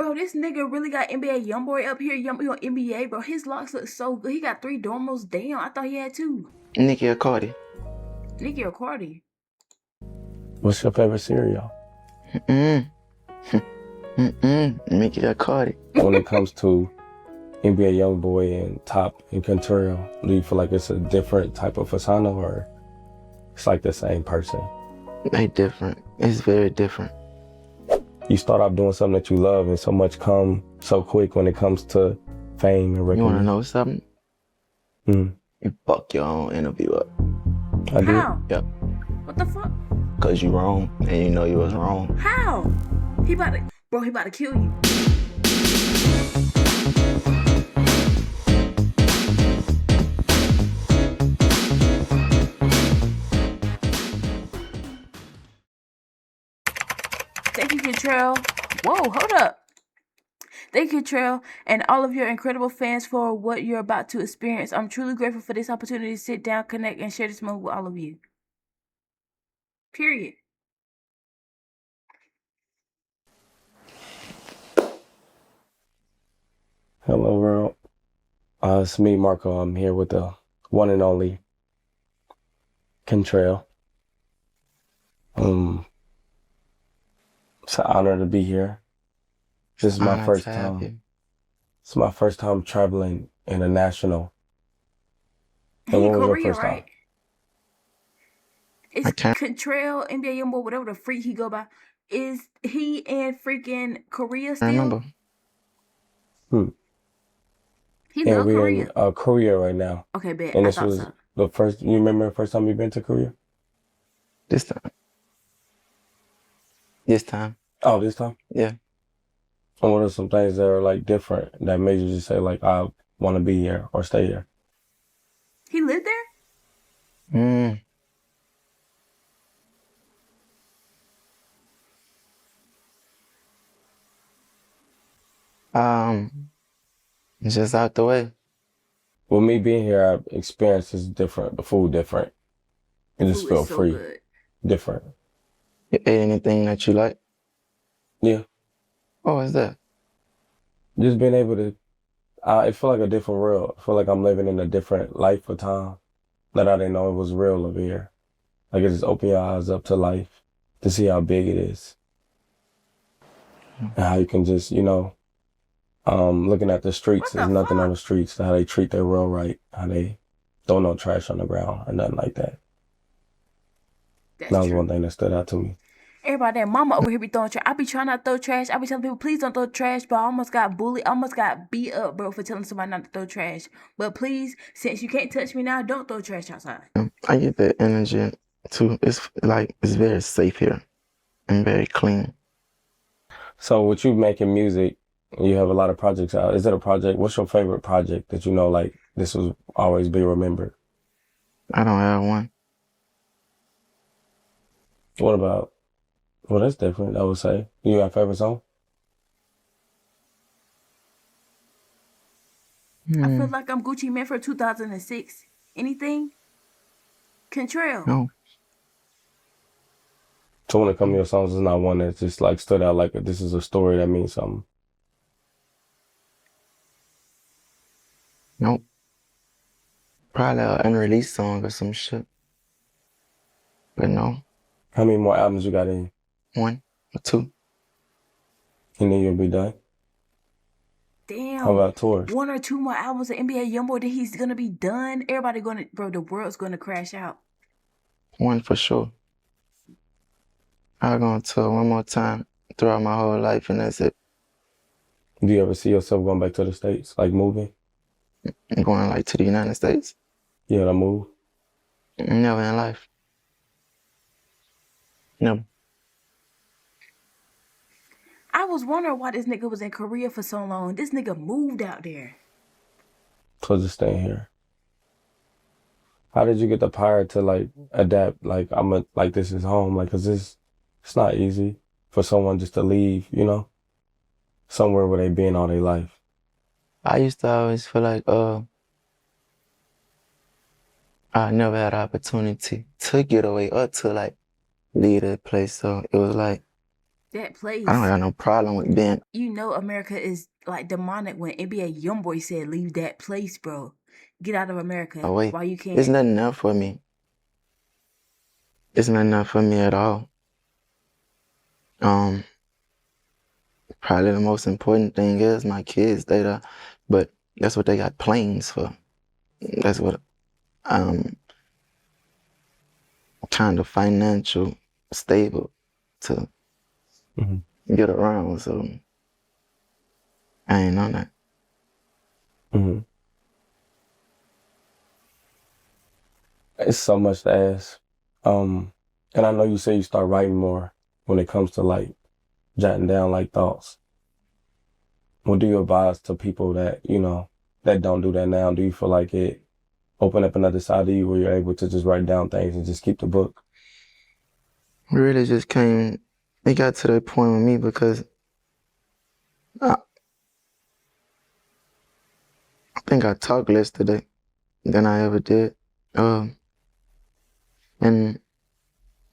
Bro, this nigga really got NBA YoungBoy up here. Young on NBA, bro. His locks look so good. He got 3 dormos. Damn, I thought he had 2. Nicki or Cardi? Nicki or Cardi? What's your favorite cereal? Nicki or Cardi? When it comes to NBA YoungBoy and Top and Contrail, do you feel like it's a different type of persona or it's like the same person? They different. It's very different. You start off doing something that you love and so much come so quick when it comes to fame and recognition. You want to know something? You fuck your own interview up. I do? How? Yep. What the fuck? Cause you wrong and you know you was wrong. How? He about to kill you. Thank you, Contrail. Whoa, hold up. Thank you, Contrail, and all of your incredible fans for what you're about to experience. I'm truly grateful for this opportunity to sit down, connect, and share this moment with all of you. Period. Hello, world. It's me, Marco. I'm here with the one and only Contrail. It's an honor to be here. This is my first time. It's my first time traveling international. He in when was your Korea, first right? time? It's Contrail, NBA YoungBoy, whatever the freak he go by. Is he in freaking Korea still? I remember. He love Korea. We're in Korea right now. Okay, bet. And I this thought was so. the first. You remember the first time you've been to Korea? This time. This time. Oh, this time? Yeah. And what are some things that are like different that made you just say like I want to be here or stay here? He lived there? Just out the way. With me being here, our experience is different. The food different. You just feel so free. Good. Different. You ate anything that you like? Yeah. Oh, what's that? Just being able to, I feel like a different world. I feel like I'm living in a different life or time that I didn't know it was real over here. Like it just open your eyes up to life to see how big it is. And how you can just, looking at the streets, there's nothing on the streets, how they treat their world right, how they throw no trash on the ground or nothing like that. That was one thing that stood out to me. Everybody, that mama over here be throwing trash. I be trying not to throw trash. I be telling people, please don't throw trash, but I almost got bullied. I almost got beat up, bro, for telling somebody not to throw trash. But please, since you can't touch me now, don't throw trash outside. I get that energy too. It's very safe here and very clean. So with you making music, you have a lot of projects out. Is it a project? What's your favorite project that you know, like, this will always be remembered? I don't have one. What about, well, that's different, I would say. You got a favorite song? I feel like I'm Gucci Mane for 2006. Anything? Contrail? No. So when it comes to your songs, it's not one that just like stood out like this is a story that means something? Nope. Probably an unreleased song or some shit. But no. How many more albums you got in? 1 or 2. And then you'll be done? Damn. How about tours? 1 or 2 more albums of NBA YoungBoy, then he's gonna be done. Everybody gonna, bro, the world's gonna crash out. 1 for sure. I'm gonna tour 1 more time throughout my whole life, and that's it. Do you ever see yourself going back to the States, like moving? Going like to the United States? Yeah, to move? Never in life. Never. I was wondering why this nigga was in Korea for so long. This nigga moved out there. So just staying here. How did you get the power to like adapt? Like this is home. Like, cause it's not easy for someone just to leave, somewhere where they've been all their life. I used to always feel like I never had an opportunity to get away or to like leave that place. So it was like That place. I don't have no problem with being. You know America is like demonic when NBA YoungBoy said, "Leave that place, bro. Get out of America away. while you can." It's not enough for me. It's not enough for me at all. Probably the most important thing is my kids. But that's what they got planes for. That's what kind of financial stable to get around. So I ain't on that. It's so much to ask. And I know you say you start writing more when it comes to like jotting down like thoughts. What do you advise to people that, that don't do that now? Do you feel like it opened up another side of you where you're able to just write down things and just keep the book? It really just came, it got to that point with me because I think I talked less today than I ever did. And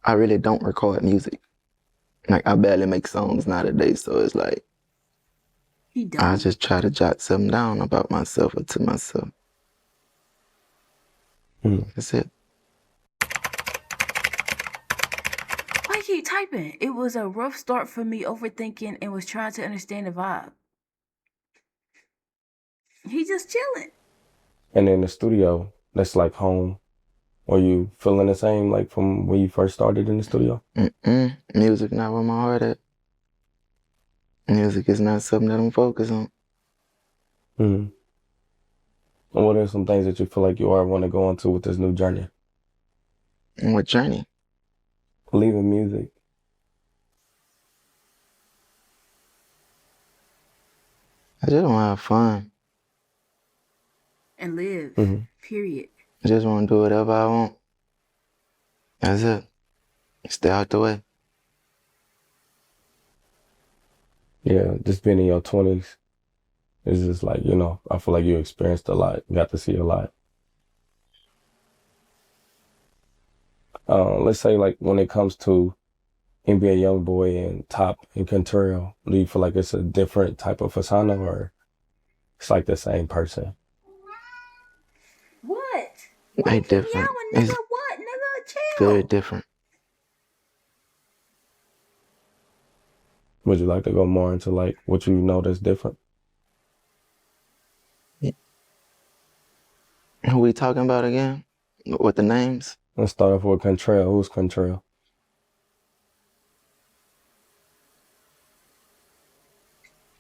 I really don't record music. Like, I barely make songs nowadays, so it's like, I just try to jot something down about myself or to myself. That's it. Why you keep typing? It was a rough start for me, overthinking and was trying to understand the vibe. He just chilling. And in the studio, that's like home. Are you feeling the same like from when you first started in the studio? Music not where my heart at. Music is not something that I'm focused on. And what are some things that you feel like you are want to go into with this new journey? And what journey? Leaving music. I just want to have fun. And live. Period. I just want to do whatever I want. That's it. Stay out the way. Yeah, just being in your 20s is just like, I feel like you experienced a lot, got to see a lot. Let's say like when it comes to NBA YoungBoy and Top and Contrail, do you feel like it's a different type of persona or it's like the same person? What? They different. Yelling, nigga, what? Nigga, chill. Very different. Would you like to go more into like what you know that's different? Who we talking about again? With the names? Let's start off with Contrail. Who's Contrail?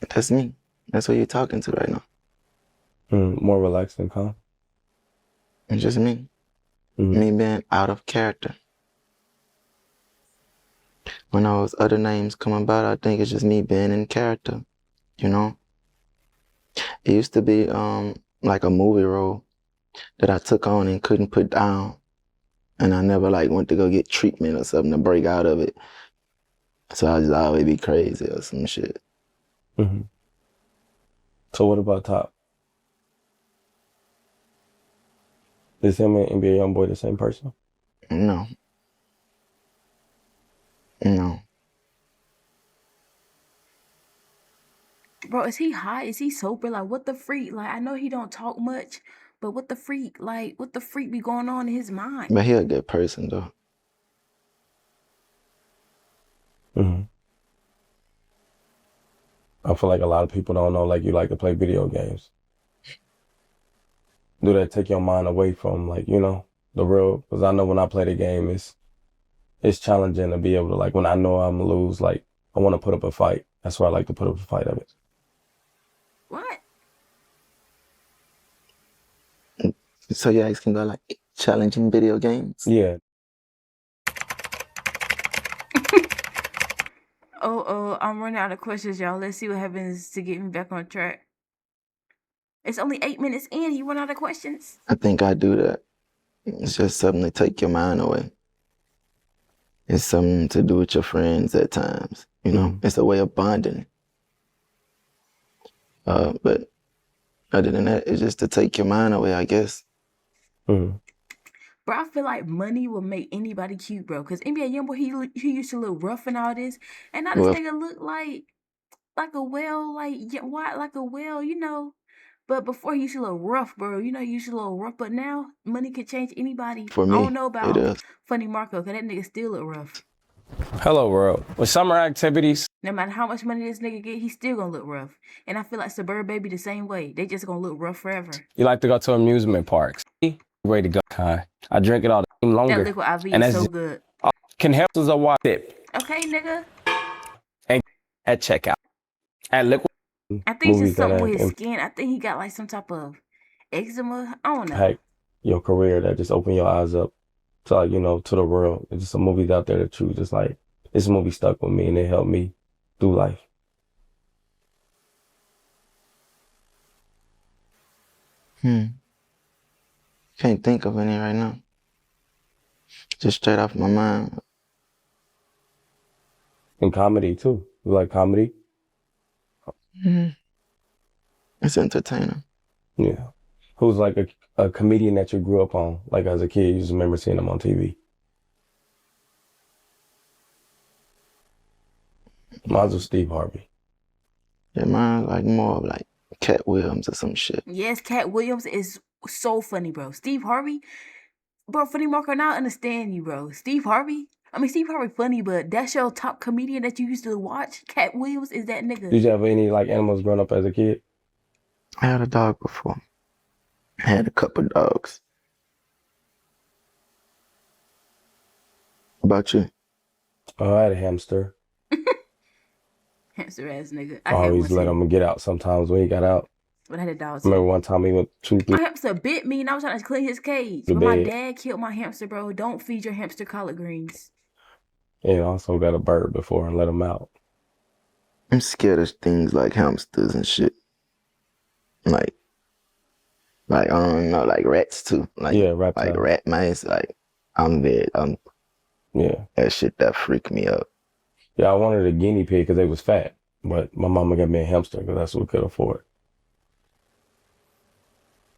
That's me. That's who you're talking to right now. More relaxed and calm? It's just me. Me being out of character. When those other names come about, I think it's just me being in character, It used to be like a movie role that I took on and couldn't put down. And I never like went to go get treatment or something to break out of it. So I just always be crazy or some shit. So what about Top? Is him and NBA YoungBoy the same person? No. Bro, is he high? Is he sober? Like, what the freak? Like, I know he don't talk much, but what the freak? Like, what the freak be going on in his mind? But he a good person, though. I feel like a lot of people don't know, like, you like to play video games. Do that take your mind away from, like, the real? Because I know when I play the game, it's challenging to be able to, like, when I know I'm going to lose, like, I want to put up a fight. That's why I like to put up a fight of it. What? So you guys can go, like, challenging video games? Yeah. I'm running out of questions, y'all. Let's see what happens to get me back on track. It's only 8 minutes in. You run out of questions? I think I do that. It's just something to take your mind away. It's something to do with your friends at times, It's a way of bonding. But other than that, it's just to take your mind away, I guess. Bro, Bro, I feel like money will make anybody cute, bro. Cause NBA YoungBoy, he used to look rough and all this, and now this Well, nigga look like a whale, like a whale, you know. But before he used to look rough, bro. You know, he used to look rough, but now money could change anybody. for I don't me, know it about is. Funny Marco, cause that nigga still look rough. Hello world. With summer activities, No matter how much money this nigga get, he still gonna look rough. And I feel like Suburb Baby the same way. They just gonna look rough forever. you like to go to amusement parks. Way to go. I drink it all the time That longer. liquid IV And is that's so just, good. can help us a watch it Okay, nigga. and at checkout. At liquid I think it's movies just that something with his have skin. I think he got like some type of eczema. I don't know. impact your career, that just open your eyes up to, like, you know, to the world. It's just some movies out there that you just like, this movie stuck with me and it helped me through life. Can't think of any right now. Just straight off my mind. And comedy too. You like comedy? It's entertaining. Yeah. Who's like a comedian that you grew up on? Like as a kid, you just remember seeing him on TV. Mine's was Steve Harvey. Yeah, mine like more of like Cat Williams or some shit. Yes, Cat Williams is so funny, bro. Steve Harvey, bro, Funny Marco, now I understand you, bro. Steve Harvey funny, but that's your top comedian that you used to watch? Cat Williams is that nigga. Did you have any like animals growing up as a kid? I had a dog before. I had a couple dogs. What about you? Oh, I had a hamster. Hamster ass nigga. I I had always one let too. him get out sometimes when he got out. But I had a dog I too. remember one time he went 2-3 My hamster bit me and I was trying to clean his cage. The But my bed. dad killed my hamster, bro. Don't feed your hamster collard greens. and also got a bird before and let him out. I'm scared of things like hamsters and shit. Like I don't know, like rats too. Like Yeah, reptiles. like rat mice. Like Yeah. that shit that freaked me out. Yeah, I wanted a guinea pig because they was fat, but my mama got me a hamster because that's what we could afford.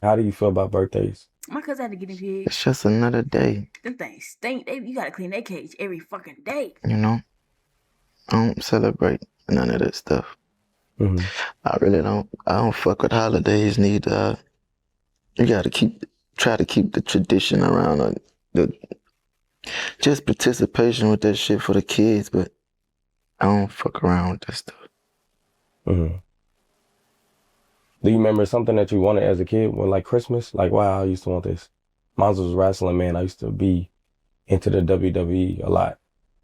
How do you feel about birthdays? My cousin had a guinea pig. It's just another day, Them things stink. You gotta clean that cage every fucking day. you know? I don't celebrate none of that stuff. Mm-hmm. I really don't. I don't fuck with holidays neither. You gotta try to keep the tradition around, just participation with that shit for the kids, but I don't fuck around with that stuff. Mm-hmm. Do you remember something that you wanted as a kid when, like, Christmas? Like, wow, I used to want this. Mine was wrestling, man. I used to be into the WWE a lot.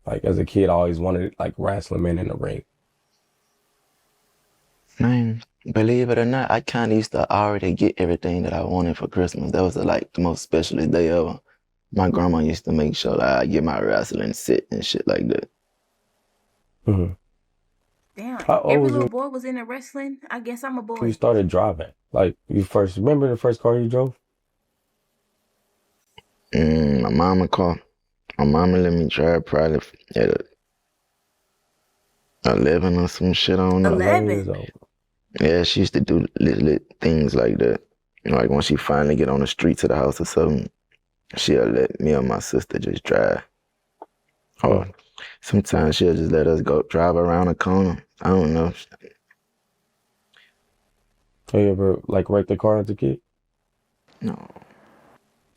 Like, as a kid, I always wanted, like, wrestling man in the ring. Man, believe it or not, I kind of used to already get everything that I wanted for Christmas. That was like the most specialest day ever. My grandma used to make sure that I get my wrestling set and shit like that. Mm-hmm. Damn, How old every was little you boy was into wrestling. I guess I'm a when you boy. started driving? Like, remember the first car you drove? My mama let me drive probably at 11 or some shit, I don't know. 11? 11 years old. Yeah, she used to do little things like that. Like when she finally get on the streets of the house or something, she'll let me or my sister just drive. Or sometimes she'll just let us go drive around a corner. I don't know. Have you ever, like, wrecked a car as a kid? No.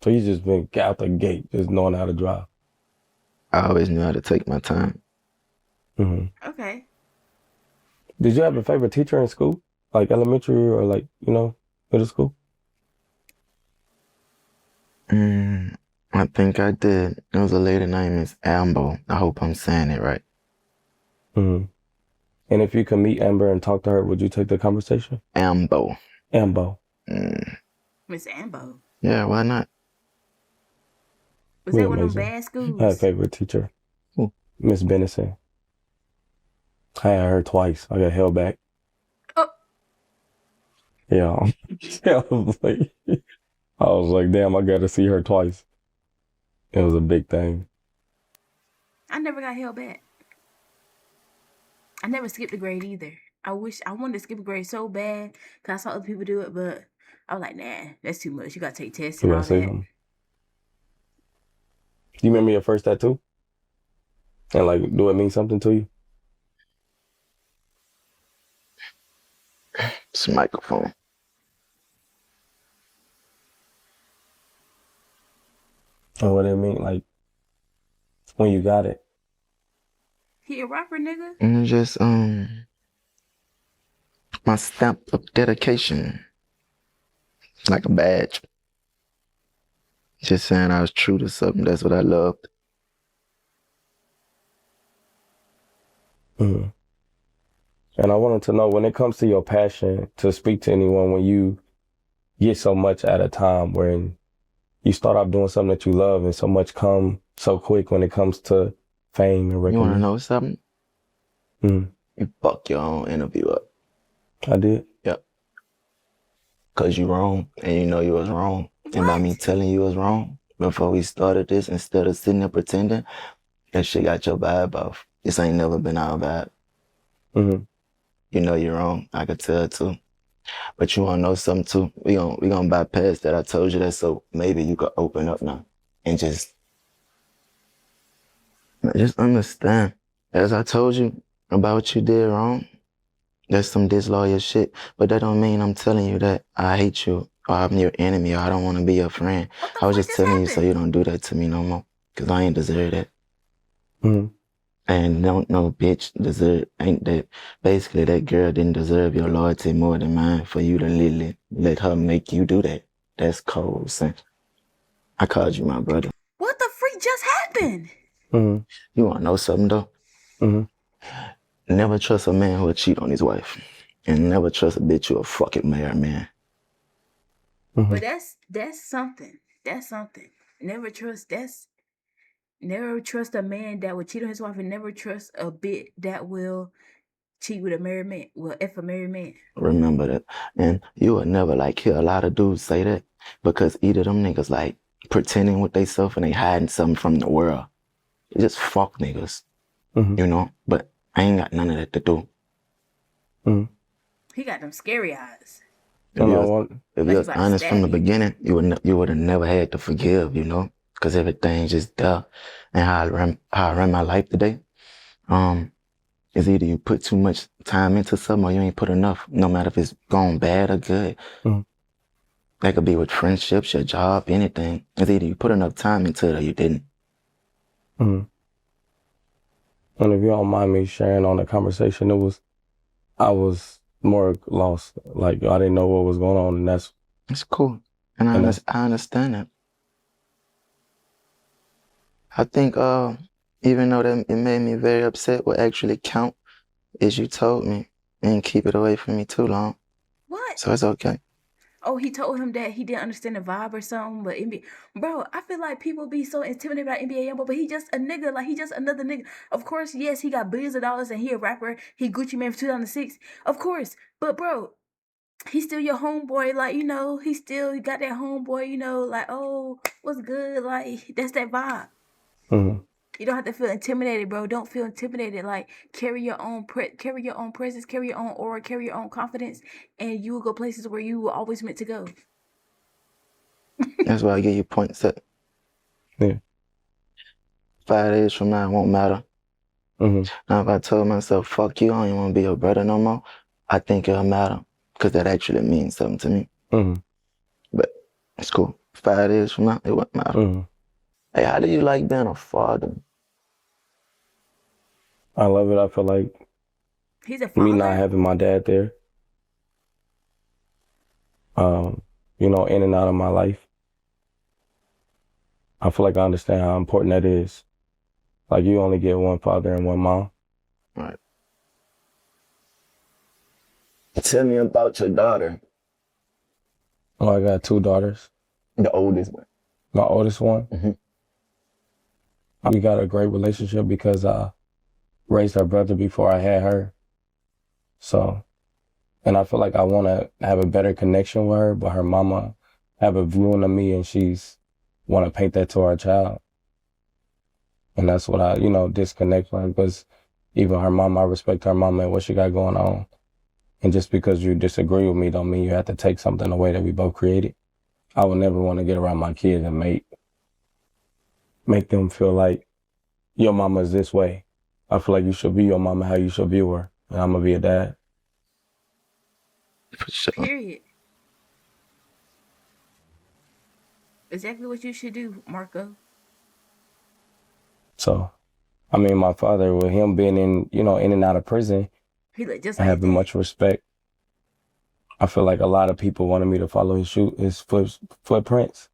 So you just been out the gate, just knowing how to drive. I always knew how to take my time. Mm-hmm. Okay. Did you have a favorite teacher in school? Like elementary or, like, you know, middle school? I think I did. It was a lady named Miss Ambo. I hope I'm saying it right. Mm-hmm. And if you could meet Amber and talk to her, would you take the conversation? Ambo. Ambo. Miss Ambo. Yeah, why not? Was We that one of amazing. them bad schools? I had a favorite teacher. Who? Miss Benison. I had her twice. I got held back. Oh. Yeah. I was like, damn, I got to see her twice. It was a big thing. I never got held back. I never skipped a grade either. I wanted to skip a grade so bad because I saw other people do it, but I was like, nah, that's too much. You gotta take tests You and all gotta say that. something. Do you remember your first tattoo? And like, do it mean something to you? It's a microphone. And what it mean, like, when you got it? He a rapper, nigga? And it's just my stamp of dedication. Like a badge. Just saying I was true to something. That's what I loved. Mm-hmm. And I wanted to know, when it comes to your passion to speak to anyone, when you get so much at a time, when you start off doing something that you love and so much come so quick when it comes to fame and You want to recognition. know something? Mm-hmm. You fuck your own interview up. I did. Yep. Cause you wrong and you know you was wrong. And by me telling you was wrong before we started this, instead of sitting there pretending, that shit got your vibe off. This ain't never been our vibe. Mm-hmm. You know you're wrong. I could tell too. But you wanna know something too? We gonna bypass that. I told you that, so maybe you could open up now and just understand. As I told you about what you did wrong, that's some disloyal shit. But that don't mean I'm telling you that I hate you or I'm your enemy or I don't want to be your friend. I was just telling you so you don't do that to me no more. Cause I ain't deserve that. Mm-hmm. And no bitch ain't that. Basically, that girl didn't deserve your loyalty more than mine for you to literally let her make you do that. That's cold sense. I called you my brother. What the freak just happened? Mm-hmm. You wanna know something though? Mm-hmm. Never trust a man who will cheat on his wife. And never trust a bitch who will fucking marry man. Mm-hmm. But that's something. That's something. Never trust a man that will cheat on his wife, and never trust a bitch that will cheat with a married man. Well, if a married man. Remember that. And you would never like hear a lot of dudes say that because either them niggas like pretending with they self and they hiding something from the world. They just fuck niggas. Mm-hmm. You know? But I ain't got none of that to do. Mm-hmm. He got them scary eyes. If you was honest from the beginning, you would have never had to forgive, you know? Because everything's just there. And how I run my life today, is either you put too much time into something or you ain't put enough, no matter if it's gone bad or good. Mm-hmm. That could be with friendships, your job, anything. It's either you put enough time into it or you didn't. Mm-hmm. And if you don't mind me sharing on the conversation, I was more lost. Like, I didn't know what was going on, and It's cool. And I understand that. I think, even though that it made me very upset, what actually count is you told me and keep it away from me too long. What? So it's okay. Oh, he told him that he didn't understand the vibe or something, but NBA, bro, I feel like people be so intimidated by NBA YoungBoy, but he just a nigga, like he just another nigga. Of course, yes, he got billions of dollars and he a rapper. He Gucci Man for 2006, of course. But bro, he's still your homeboy, like, you know, he got that homeboy, you know, like, oh, what's good, like that's that vibe. Mm-hmm. You don't have to feel intimidated, bro. Don't feel intimidated. Like, carry your own presence, carry your own aura, carry your own confidence, and you will go places where you were always meant to go. That's why I give you points at. Yeah. 5 days from now, it won't matter. Mm-hmm. Now, if I told myself, fuck you, I don't even want to be your brother no more, I think it'll matter because that actually means something to me. Mm-hmm. But it's cool. 5 days from now, it won't matter. Mm-hmm. Hey, how do you like being a father? I love it. I feel like He's a father. Me not having my dad there, you know, in and out of my life, I feel like I understand how important that is. Like, you only get one father and one mom. Right. Tell me about your daughter. Oh, I got 2 daughters. The oldest one. My oldest one. Mm-hmm. We got a great relationship because I raised her brother before I had her. So, and I feel like I want to have a better connection with her, but her mama have a view on me and she's want to paint that to our child. And that's what I, you know, disconnect from, because even her mama, I respect her mama and what she got going on. And just because you disagree with me don't mean you have to take something away that we both created. I would never want to get around my kids and mate. make them feel like your mama is this way. I feel like you should be your mama how you should view her. And I'm gonna be a dad. For sure. Period. Exactly what you should do, Marco. So, I mean, my father, with him being in, in and out of prison He look just and like his having dad. much respect, I feel like a lot of people wanted me to follow his footprints.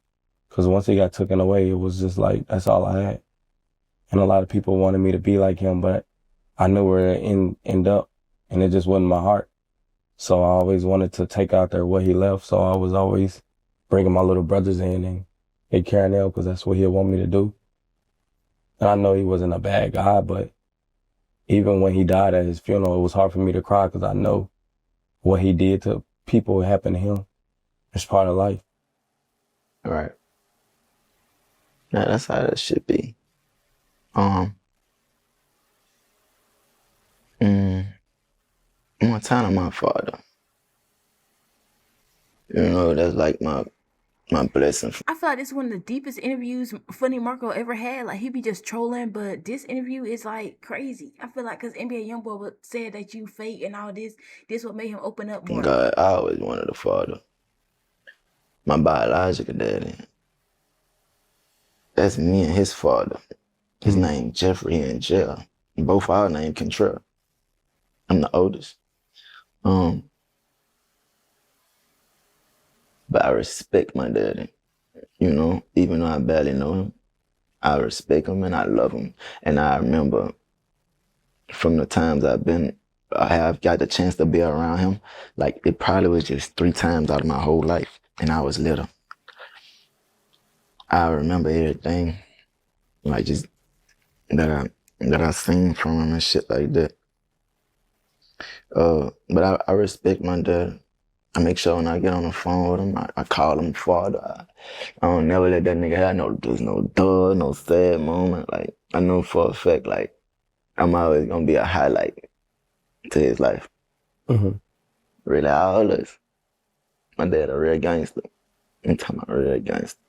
Because once he got taken away, it was just like, that's all I had. And a lot of people wanted me to be like him, but I knew where it end up, and it just wasn't my heart. So I always wanted to take out there what he left. So I was always bringing my little brothers in and they carrying out because that's what he'd want me to do. And I know he wasn't a bad guy, but even when he died at his funeral, it was hard for me to cry because I know what he did to people happened to him. It's part of life. Right. Yeah, that's how that should be. Montana, my father. That's like my blessing. I feel like this is one of the deepest interviews Funny Marco ever had. Like, he be just trolling, but this interview is like crazy. I feel like because NBA YoungBoy said that you fake and all this what made him open up more. God, I always wanted a father. My biological daddy. That's me and his father. His name Jeffrey in jail. Both our name Contrell. I'm the oldest. But I respect my daddy. Even though I barely know him, I respect him and I love him. And I remember from the times I have got the chance to be around him, like it probably was just 3 times out of my whole life, and I was little. I remember everything, like just that I seen from him and shit like that. But I respect my dad. I make sure when I get on the phone with him, I call him father. I don't never let that nigga have no sad moment. Like, I know for a fact, like, I'm always gonna be a highlight to his life. Mm-hmm. Really, always. My dad a real gangster. I'm talking about a real gangster.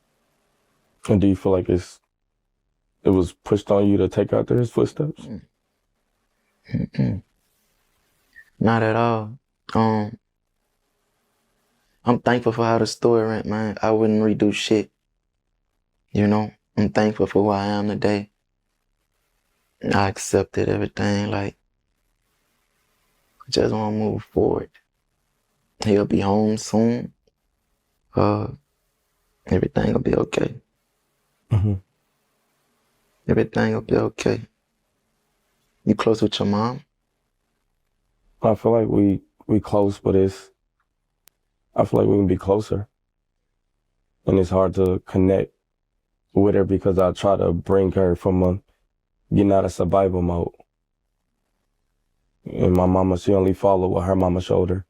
And do you feel like it was pushed on you to take after his footsteps? Not at all. I'm thankful for how the story went, man. I wouldn't redo shit. I'm thankful for who I am today. I accepted everything. Like, I just want to move forward. He'll be home soon. Everything will be okay. Mm-hmm. Everything will be okay. You close with your mom? I feel like we close, but I feel like we can be closer. And it's hard to connect with her because I try to bring her from getting out of survival mode. And my mama, she only followed what her mama showed her.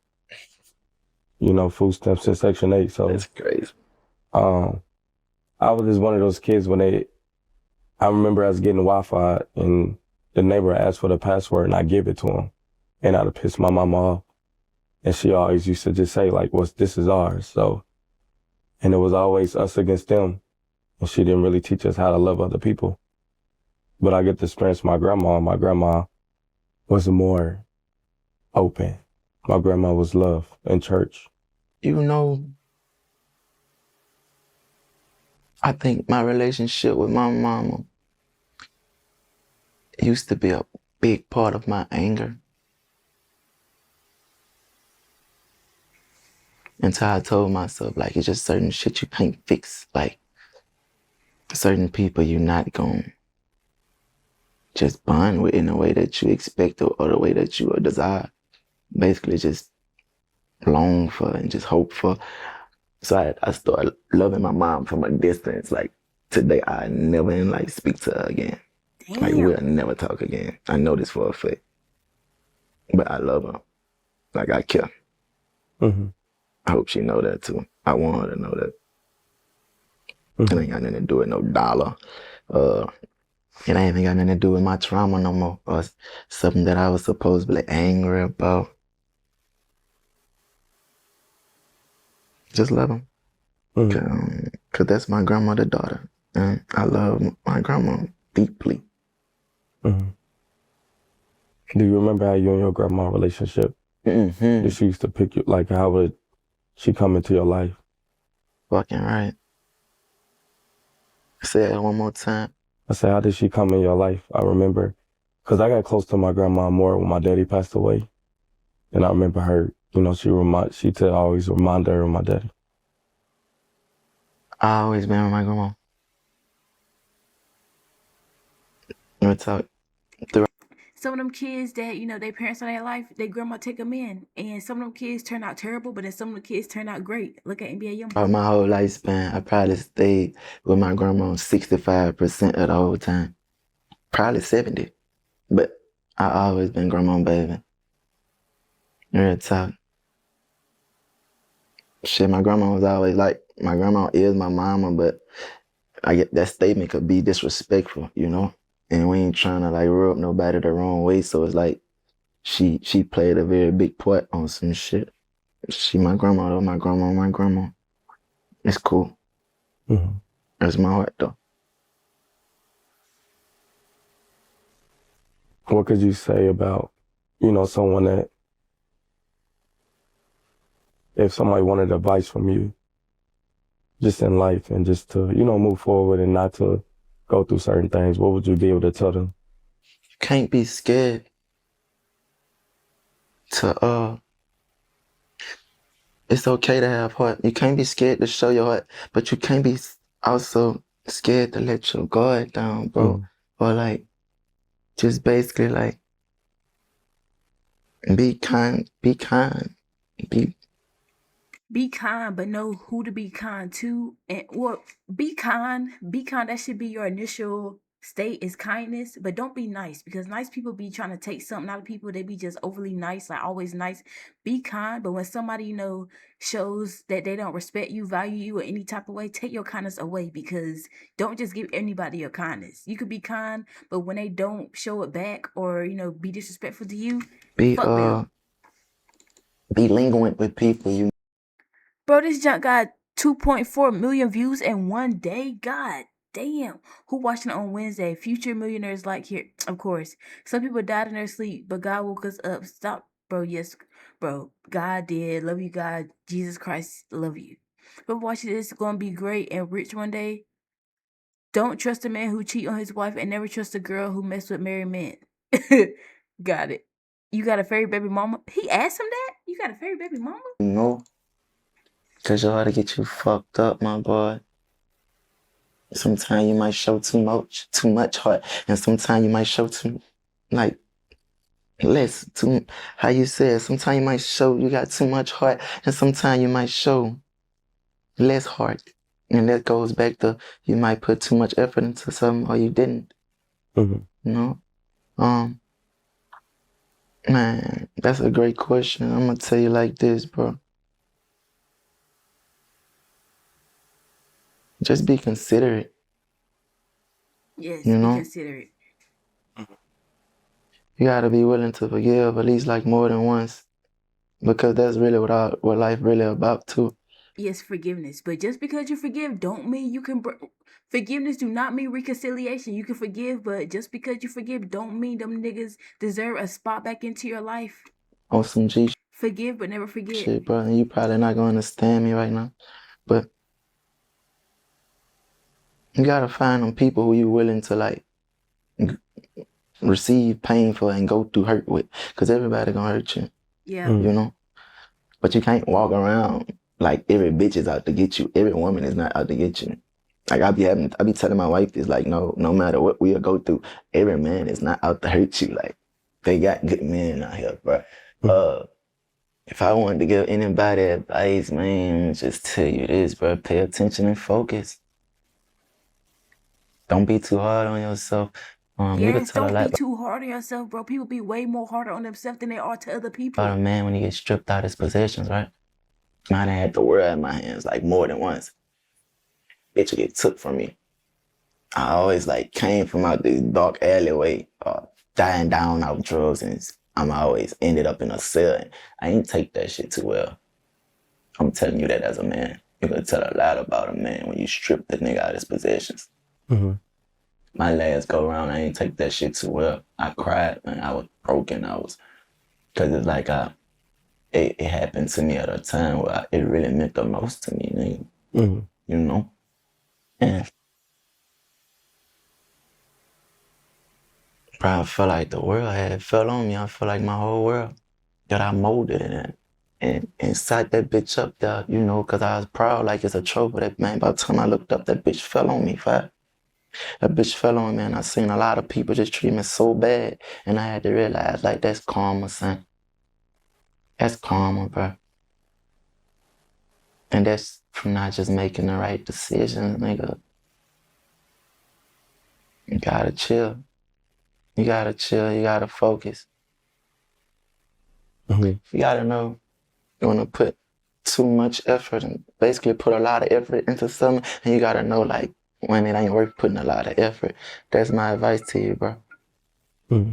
Food stamps in Section 8. So That's crazy. I was just one of those kids I remember us getting Wi-Fi and the neighbor asked for the password and I give it to him. And I'd have pissed my mama off. And she always used to just say, like, this is ours. So, and it was always us against them. And she didn't really teach us how to love other people. But I get to experience my grandma. My grandma was more open. My grandma was love in church. I think my relationship with my mama used to be a big part of my anger. Until I told myself, like, it's just certain shit you can't fix. Like, certain people you're not gonna just bond with in the way that you expect or the way that you desire. Basically just long for and just hope for. So I started loving my mom from a distance. Like, today I never speak to her again. Damn. Like, we'll never talk again. I know this for a fact. But I love her. Like, I care. Mm-hmm. I hope she know that too. I want her to know that. Mm-hmm. It ain't got nothing to do with no dollar. It ain't even got nothing to do with my trauma no more. Or something that I was supposed to be angry about. Just love him. Mm-hmm. Cause that's my grandmother's daughter. And I love my grandma deeply. Mm-hmm. Do you remember how you and your grandma relationship? Mm-hmm. Did she used to pick you, like how would she come into your life? Fucking right. Say it one more time. I said, how did she come in your life? I remember, because I got close to my grandma more when my daddy passed away. And I remember her, you know, she always remind her of my daddy. I always been with my grandma. Let me talk. Some of them kids that, you know, their parents in their life, their grandma take them in. And some of them kids turn out terrible, but then some of the kids turn out great. Look at NBA YoungBoy. My whole lifespan, I probably stayed with my grandma 65% of the whole time. Probably 70. But I always been grandma baby. Real talk. Shit, my grandma was always like, my grandma is my mama, but I get that statement could be disrespectful, you know? And we ain't trying to like rub nobody the wrong way. So it's like she played a very big part on some shit. She my grandma though, my grandma. It's cool. Mm-hmm. That's my heart though. What could you say about, you know, someone that, if somebody wanted advice from you, just in life and just to, you know, move forward and not to go through certain things, what would you be able to tell them? You can't be scared to it's okay to have heart. You can't be scared to show your heart, but you can't be also scared to let your guard down, bro. Mm-hmm. Or like just basically like be kind, be Be kind, but know who to be kind to. And well, be kind. Be kind. That should be your initial state is kindness, but don't be nice because nice people be trying to take something out of people. They be just overly nice, like always nice. Be kind, but when somebody, you know, shows that they don't respect you, value you in any type of way, take your kindness away because don't just give anybody your kindness. You could be kind, but when they don't show it back or, you know, be disrespectful to you, be fuck them. be linguant with people. You Bro, this junk got 2.4 million views in one day. God damn. Who watching it on Wednesday? Future millionaires like here. Of course. Some people died in their sleep, but God woke us up. Stop, bro. Yes, bro. God did. Love you, God. Jesus Christ, love you. But watching this, gonna be great and rich one day. Don't trust a man who cheat on his wife and never trust a girl who mess with married men. Got it. You got a fairy baby mama? He asked him that? You got a fairy baby mama? know, cause you ought to get you fucked up, my boy. Sometimes you might show too much heart, and sometimes you might show too, like, less. Too, how you said. Sometimes you might show you got too much heart, and sometimes you might show less heart, and that goes back to you might put too much effort into something or you didn't. Mm-hmm. You know, man, that's a great question. I'm gonna tell you like this, bro. Just be considerate. Yes, You be know, considerate. you gotta be willing to forgive at least like more than once, because that's really what life really about too. Yes, forgiveness. But just because you forgive don't mean you can forgiveness do not mean reconciliation. You can forgive, but just because you forgive don't mean them niggas deserve a spot back into your life. On some G Forgive but never forget. shit, bro. And you probably not gonna understand me right now, but you gotta find them people who you willing to like receive pain for and go through hurt with, cause everybody gonna hurt you. Yeah. You know, but you can't walk around like every bitch is out to get you. Every woman is not out to get you. Like I be telling my wife this, like, no matter what we'll go through, every man is not out to hurt you. Like, they got good men out here, bro. If I wanted to give anybody advice, man, just tell you this, bro. Pay attention and focus. Don't be too hard on yourself. You can Yes, tell a don't lot be too hard on yourself, bro. People be way more harder on themselves than they are to other people. about a man when he gets stripped out his possessions, right? Man, I had the world in my hands like more than once. Bitch would get took from me. I always like came from out this dark alleyway, dying down out drugs, and I'm always ended up in a cell. And I ain't take that shit too well. I'm telling you that as a man. You can tell a lot about a man when you strip the nigga out of his possessions. Mm-hmm. My last go around, I ain't take that shit too well. I cried, man. I was broken. Cause it's like it happened to me at a time where it really meant the most to me, nigga. Mm-hmm. You know? And probably felt like the world had fell on me. I feel like my whole world that I molded in and sat that bitch up there, you know, cause I was proud like it's a trophy. That man, by the time I looked up, that bitch fell on me, fat. That bitch fell on me, and I seen a lot of people just treat me so bad, and I had to realize like that's karma, son. That's karma, bro. And that's from not just making the right decisions, nigga. You gotta chill. You gotta chill. You gotta focus. Mm-hmm. You gotta know you wanna put too much effort and basically put a lot of effort into something, and you gotta know like when it ain't worth putting a lot of effort. That's my advice to you, bro. Mm-hmm.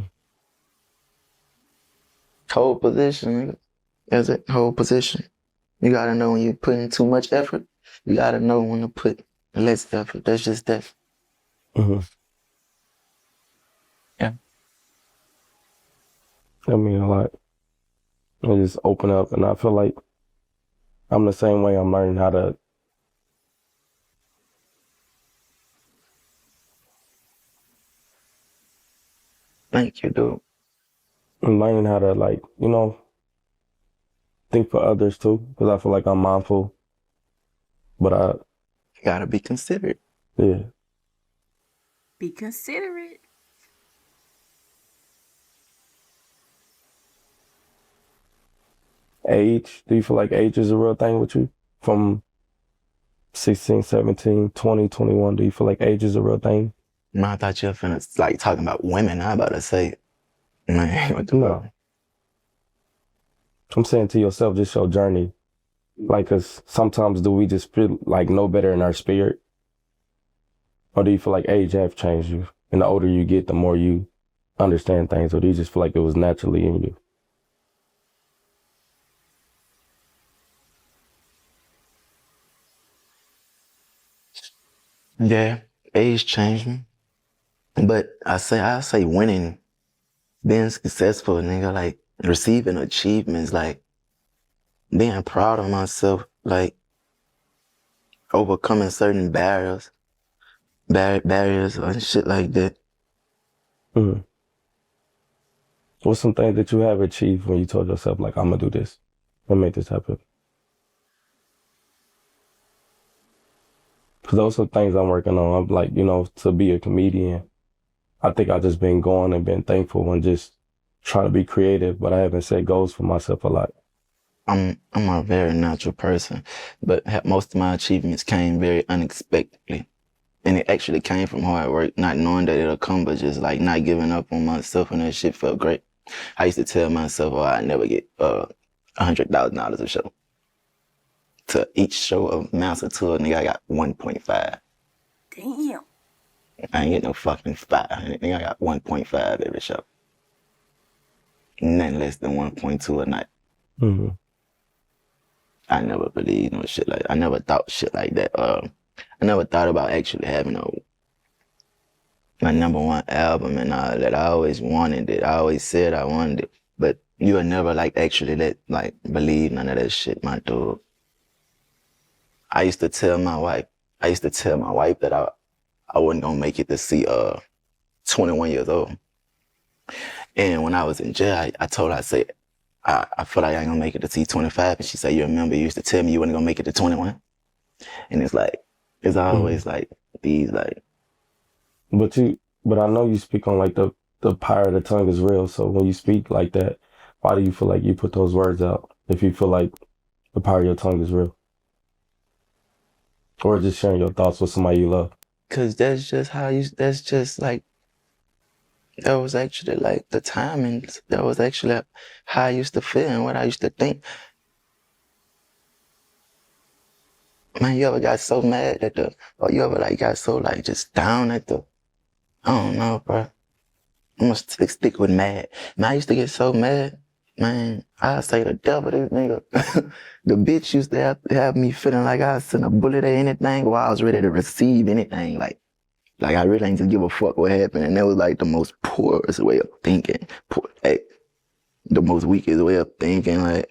Hold position, nigga. That's it. Hold position. You gotta know when you put in too much effort. You gotta know when to put less effort. That's just that. Mm-hmm. Yeah. I mean, a lot. I just open up, and I feel like I'm the same way. I'm learning how to. Thank you, dude. I'm learning how to, like, you know, think for others too, because I feel like I'm mindful. But You gotta be considerate. yeah. Be considerate. Age, do you feel like age is a real thing with you? From 16, 17, 20, 21, do you feel like age is a real thing? Man, I thought you were finna like talking about women. I about to say, man, what the No. fuck? I'm saying to yourself, just your journey. Like, cause sometimes do we just feel like know better in our spirit? Or do you feel like age have changed you? And the older you get, the more you understand things, or do you just feel like it was naturally in you? Yeah, age changed me. But I say winning, being successful, nigga, like receiving achievements, like being proud of myself, like overcoming certain barriers and shit like that. Mm-hmm. What's some things that you have achieved when you told yourself, like, I'm gonna do this and make this happen? Because those are things I'm working on. I'm like, you know, to be a comedian, I think I've just been going and been thankful and just trying to be creative, but I haven't set goals for myself a lot. I'm a very natural person, but most of my achievements came very unexpectedly. And it actually came from hard work, not knowing that it'll come, but just like not giving up on myself, and that shit felt great. I used to tell myself, oh, I never get $100,000 a show. To each show of Master Tour, nigga, I got 1.5. Damn. I ain't get no fucking 500. Nigga, I got 1.5 every show. Nothing less than 1.2 a night. Mm-hmm. I never believed no shit like that. I never thought shit like that. I never thought about actually having my #1 album and all that. I always wanted it. I always said I wanted it. But you would never like actually believe none of that shit, my dude. I used to tell my wife that I wasn't gonna make it to see 21 years old. And when I was in jail, I told her, I said, I feel like I ain't gonna make it to see 25. And she said, you remember you used to tell me you wasn't gonna make it to 21? And it's like, it's always like these like. But I know you speak on like the power of the tongue is real. So when you speak like that, why do you feel like you put those words out if you feel like the power of your tongue is real? Or just sharing your thoughts with somebody you love? Cause that's just like, that was actually like the timings. That was actually how I used to feel and what I used to think. Man, you ever got so mad or you ever like got so like just down at I don't know, bro. I'm gonna stick with mad. Man, I used to get so mad. Man, I say the devil, this nigga. The bitch used to have me feeling like I was sending a bullet at anything, or I was ready to receive anything. Like, Like, I really ain't just give a fuck what happened. And that was like the most poorest way of thinking. The most weakest way of thinking. Like,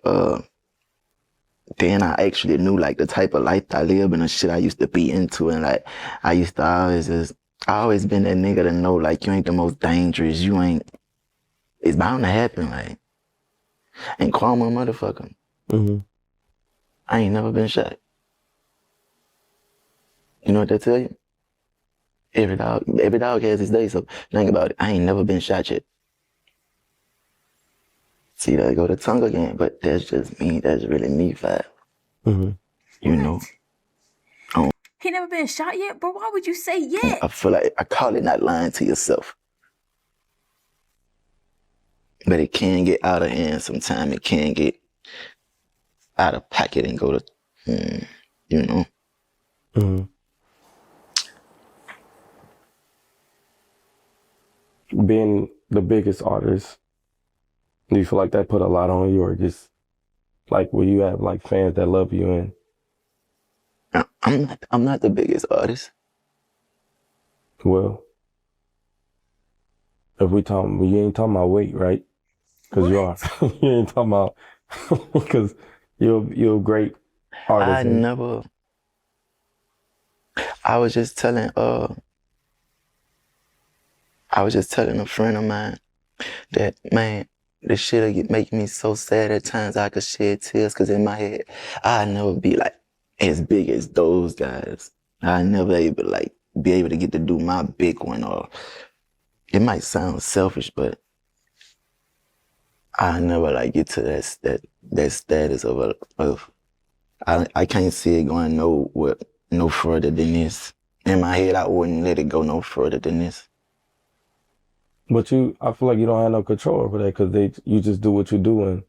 then I actually knew like the type of life I live and the shit I used to be into. And like, I always been that nigga to know like you ain't the most dangerous. It's bound to happen. Like, and call my motherfucker. Mm-hmm. I ain't never been shot. You know what they tell you? Every dog has his day, so think about it. I ain't never been shot yet. See, there go the tongue again, but that's just me. That's really me, Fab. Mm-hmm. You know? He never been shot yet? But why would you say yet? I feel like I call it not lying to yourself. But it can get out of hand sometimes. It can get out of pocket and go to, you know? Mm-hmm. Being the biggest artist, do you feel like that put a lot on you, or just like will you have like fans that love you and I'm not the biggest artist. well, if we talking, you ain't talking about weight, right? Because you are. You ain't talking about because you're a great artist. I was just telling a friend of mine that, man, this shit'll make me so sad at times I could shed tears, because in my head, I'd never be like as big as those guys. I'd never be able to get to do my big one, or it might sound selfish, but I never like get to that status of I can't see it going no further than this. In my head, I wouldn't let it go no further than this. But I feel like you don't have no control over that, because you just do what you do and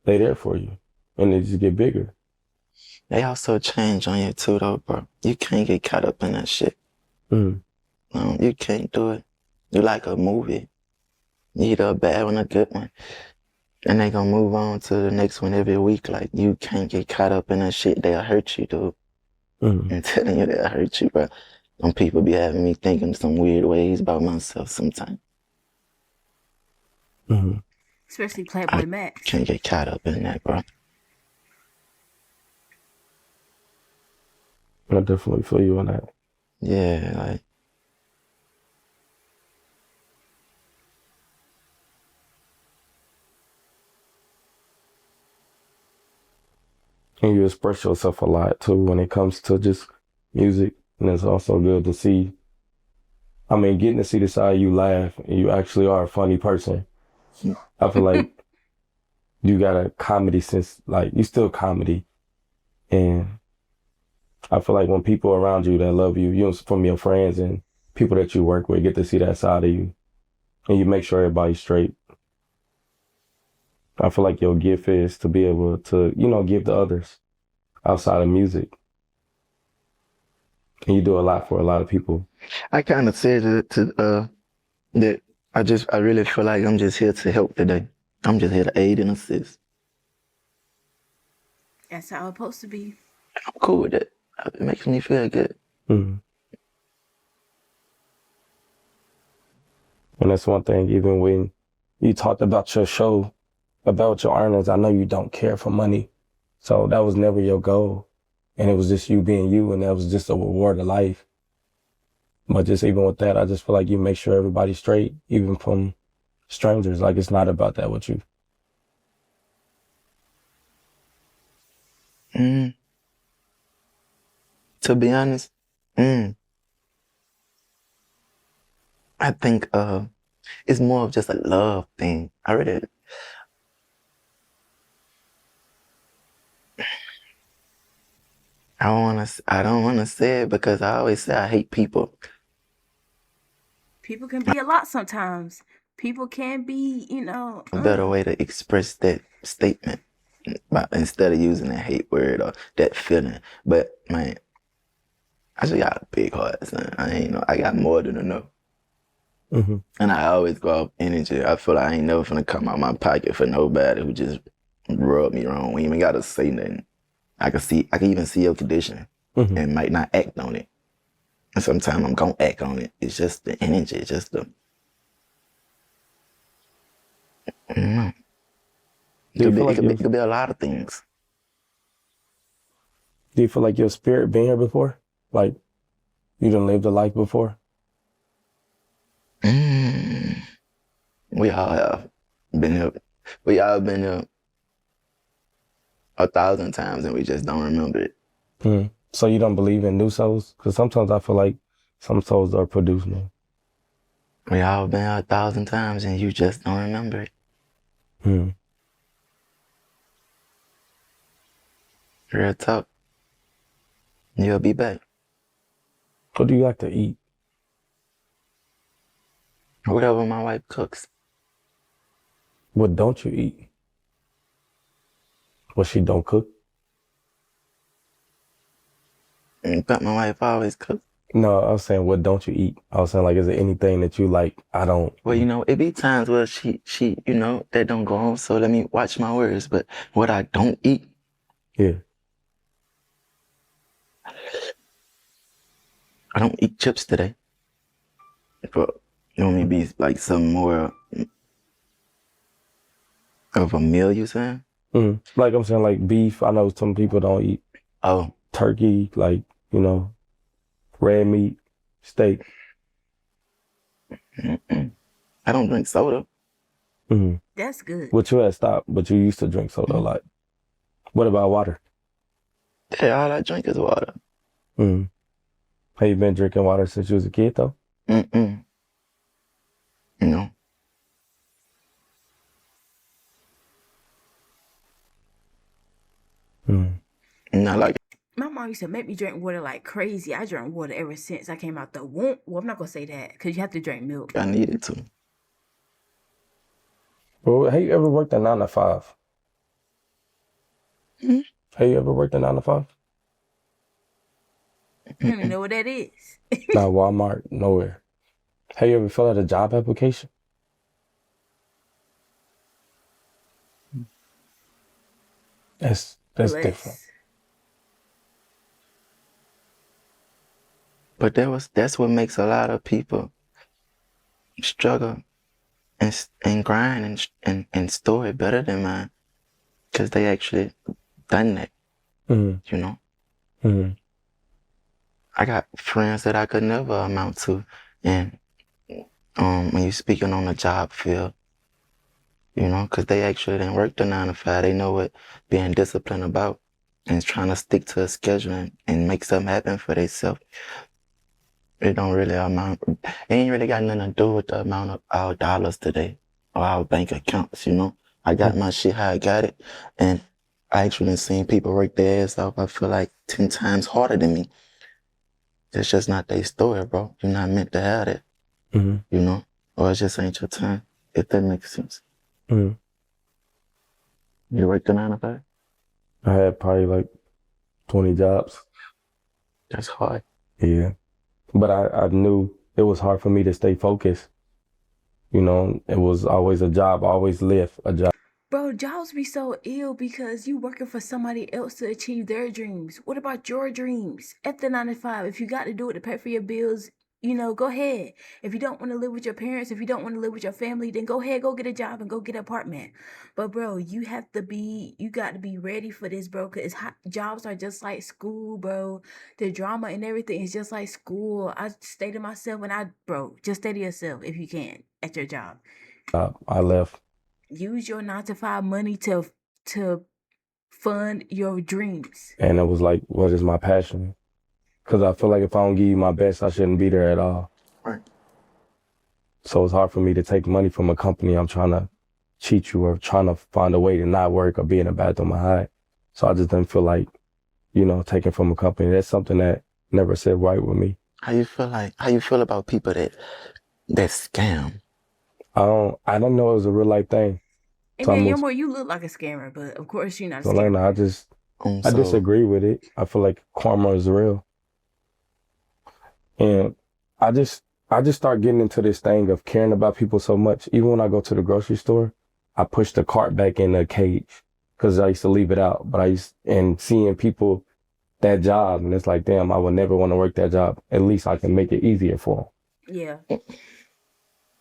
they there for you, and they just get bigger. They also change on you too, though, bro. You can't get caught up in that shit. Mm. No, you can't do it. You like a movie. You either a bad one or a good one, and they gonna move on to the next one every week. Like, you can't get caught up in that shit. They'll hurt you, dude. Mm. I'm telling you, they'll hurt you, bro. Some people be having me thinking some weird ways about myself sometimes. Mm-hmm. Especially Playboy Max. Can't get caught up in that, bro. I definitely feel you on that. Yeah, like, And you express yourself a lot too when it comes to just music, and it's also good to see. I mean, getting to see the side you laugh, and you actually are a funny person. I feel like you got a comedy sense, like you still comedy, and I feel like when people around you that love you, from your friends and people that you work with, get to see that side of you, and you make sure everybody's straight. I feel like your gift is to be able to, give to others outside of music. And you do a lot for a lot of people. I kind of said that I really feel like I'm just here to help today. I'm just here to aid and assist. That's how it's supposed to be. I'm cool with it. It makes me feel good. Mm-hmm. And that's one thing, even when you talked about your show, about your earnings, I know you don't care for money. So that was never your goal. And it was just you being you, and that was just a reward of life. But just even with that, I just feel like you make sure everybody's straight, even from strangers. Like, it's not about that with you. To be honest, I think it's more of just a love thing. I don't wanna say it, because I always say I hate people. People can be a lot sometimes. People can be, A better way to express that statement, instead of using that hate word or that feeling. But man, I just got a big heart, son. I got more than enough. Mm-hmm. And I always go off energy. I feel like I ain't never finna come out my pocket for nobody who just rub me wrong. We even gotta say nothing. I can even see your condition, Mm-hmm. and might not act on it. And sometimes I'm gonna act on it. It's just the energy, just the, I don't know. It Do you could be, feel it like could be, your it could be a lot of things. Do you feel like your spirit been here before? Like you done lived a life before? Mm. We all have been here. We all been here 1,000 times and we just don't remember it. So you don't believe in new souls? Because sometimes I feel like some souls are produced new. We all been here 1,000 times and you just don't remember it. Hmm. Real talk. You'll be back. What do you like to eat? Whatever my wife cooks. What don't you eat? What she don't cook? But my wife always cooks. No, I was saying, what don't you eat? I was saying, like, is there anything that you like? I don't. Well, you know, it be times where she, you know, that don't go on. So let me watch my words. But what I don't eat, Yeah. I don't eat chips today. But you want me to be like some more of a meal, you saying? Like I'm saying, like beef. I know some people don't eat Oh, turkey, like, you know, red meat, steak. I don't drink soda. That's good. But you had stopped, but you used to drink soda a lot. What about water? Yeah, all I drink is water. Have you been drinking water since you was a kid, though? You know. Not like My mom used to make me drink water like crazy. I drank water ever since I came out the womb. Well, I'm not gonna say that because you have to drink milk. I needed to. Well, have you ever worked a 9 to 5? Have you ever worked a 9 to 5? I don't even know what that is. Not Walmart, nowhere. Have you ever filled out a job application? That's different. But that's what makes a lot of people struggle and grind and store it better than mine. Because they actually done that. You know? I got friends that I could never amount to. And when you're speaking on the job field, you know, because they actually didn't work the 9 to 5. They know what being disciplined about and trying to stick to a schedule and make something happen for themselves. It don't really amount. It ain't really got nothing to do with the amount of our dollars today or our bank accounts, you know. I got my shit how I got it. And I actually seen people work their ass off, I feel like 10 times harder than me. It's just not their story, bro. You're not meant to have that, you know, or it just ain't your time, if that makes sense. You worked the 9 to 5? I had probably like 20 jobs. That's hard. Yeah. But I knew it was hard for me to stay focused. You know, it was always a job, always live a job. Bro, jobs be so ill because you working for somebody else to achieve their dreams. What about your dreams? At the 9 to 5, if you got to do it to pay for your bills, you know, go ahead. If you don't want to live with your parents, if you don't want to live with your family, then go ahead, go get a job and go get an apartment. But bro, you got to be ready for this, bro, because jobs are just like school, bro. The drama and everything is just like school. I stay to myself just stay to yourself if you can at your job. I left. Use your 9 to 5 money to fund your dreams. And it was like, what is my passion? Because I feel like if I don't give you my best, I shouldn't be there at all. Right. So it's hard for me to take money from a company I'm trying to cheat you or trying to find a way to not work or be in the bathroom and hide. So I just didn't feel like, you know, taking from a company. That's something that never sit right with me. How you feel about people that scam? I don't know it was a real life thing. And man, you look like a scammer, but of course you're not a So scammer. I disagree with it. I feel like karma is real. And I just start getting into this thing of caring about people so much. Even when I go to the grocery store, I push the cart back in the cage because I used to leave it out. And seeing people that job, and it's like, damn, I would never want to work that job. At least I can make it easier for Yeah.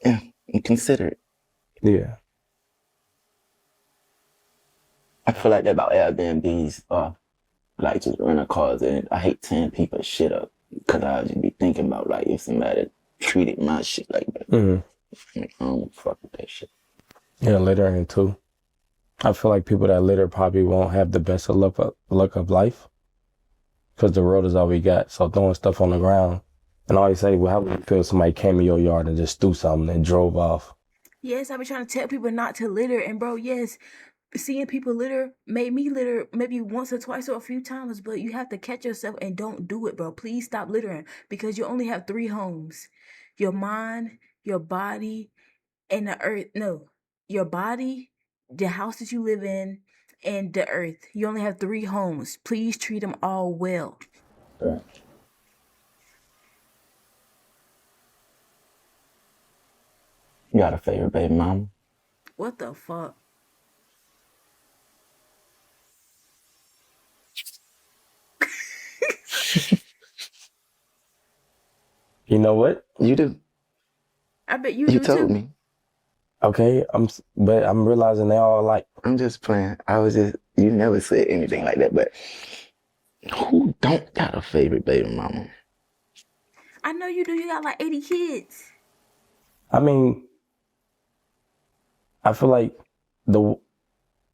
Yeah, and consider it. them. Yeah. I feel like that about Airbnbs or like just rental cars, and I hate tearing people's shit up because I just be thinking about like if somebody treated my shit like that. Like, I don't fuck with that shit. Yeah, littering too. I feel like people that litter probably won't have the best of luck of life because the road is all we got. So throwing stuff on the ground, and I always say, well, how would you feel if somebody came in your yard and just threw something and drove off? Yes, I've been trying to tell people not to litter, and bro, yes, seeing people litter made me litter maybe once or twice or a few times, but you have to catch yourself and don't do it, bro. Please stop littering because you only have 3 homes: your mind, your body, and the earth. No, your body, the house that you live in, and the earth. You only have 3 homes. Please treat them all well. Right. You got a favorite baby mama? What the fuck? You know what? You do. I bet you You do told too. me. Okay, but I'm realizing they all like. I'm just playing. You never said anything like that, but who don't got a favorite baby mama? I know you do. You got like 80 kids. I mean, I feel like the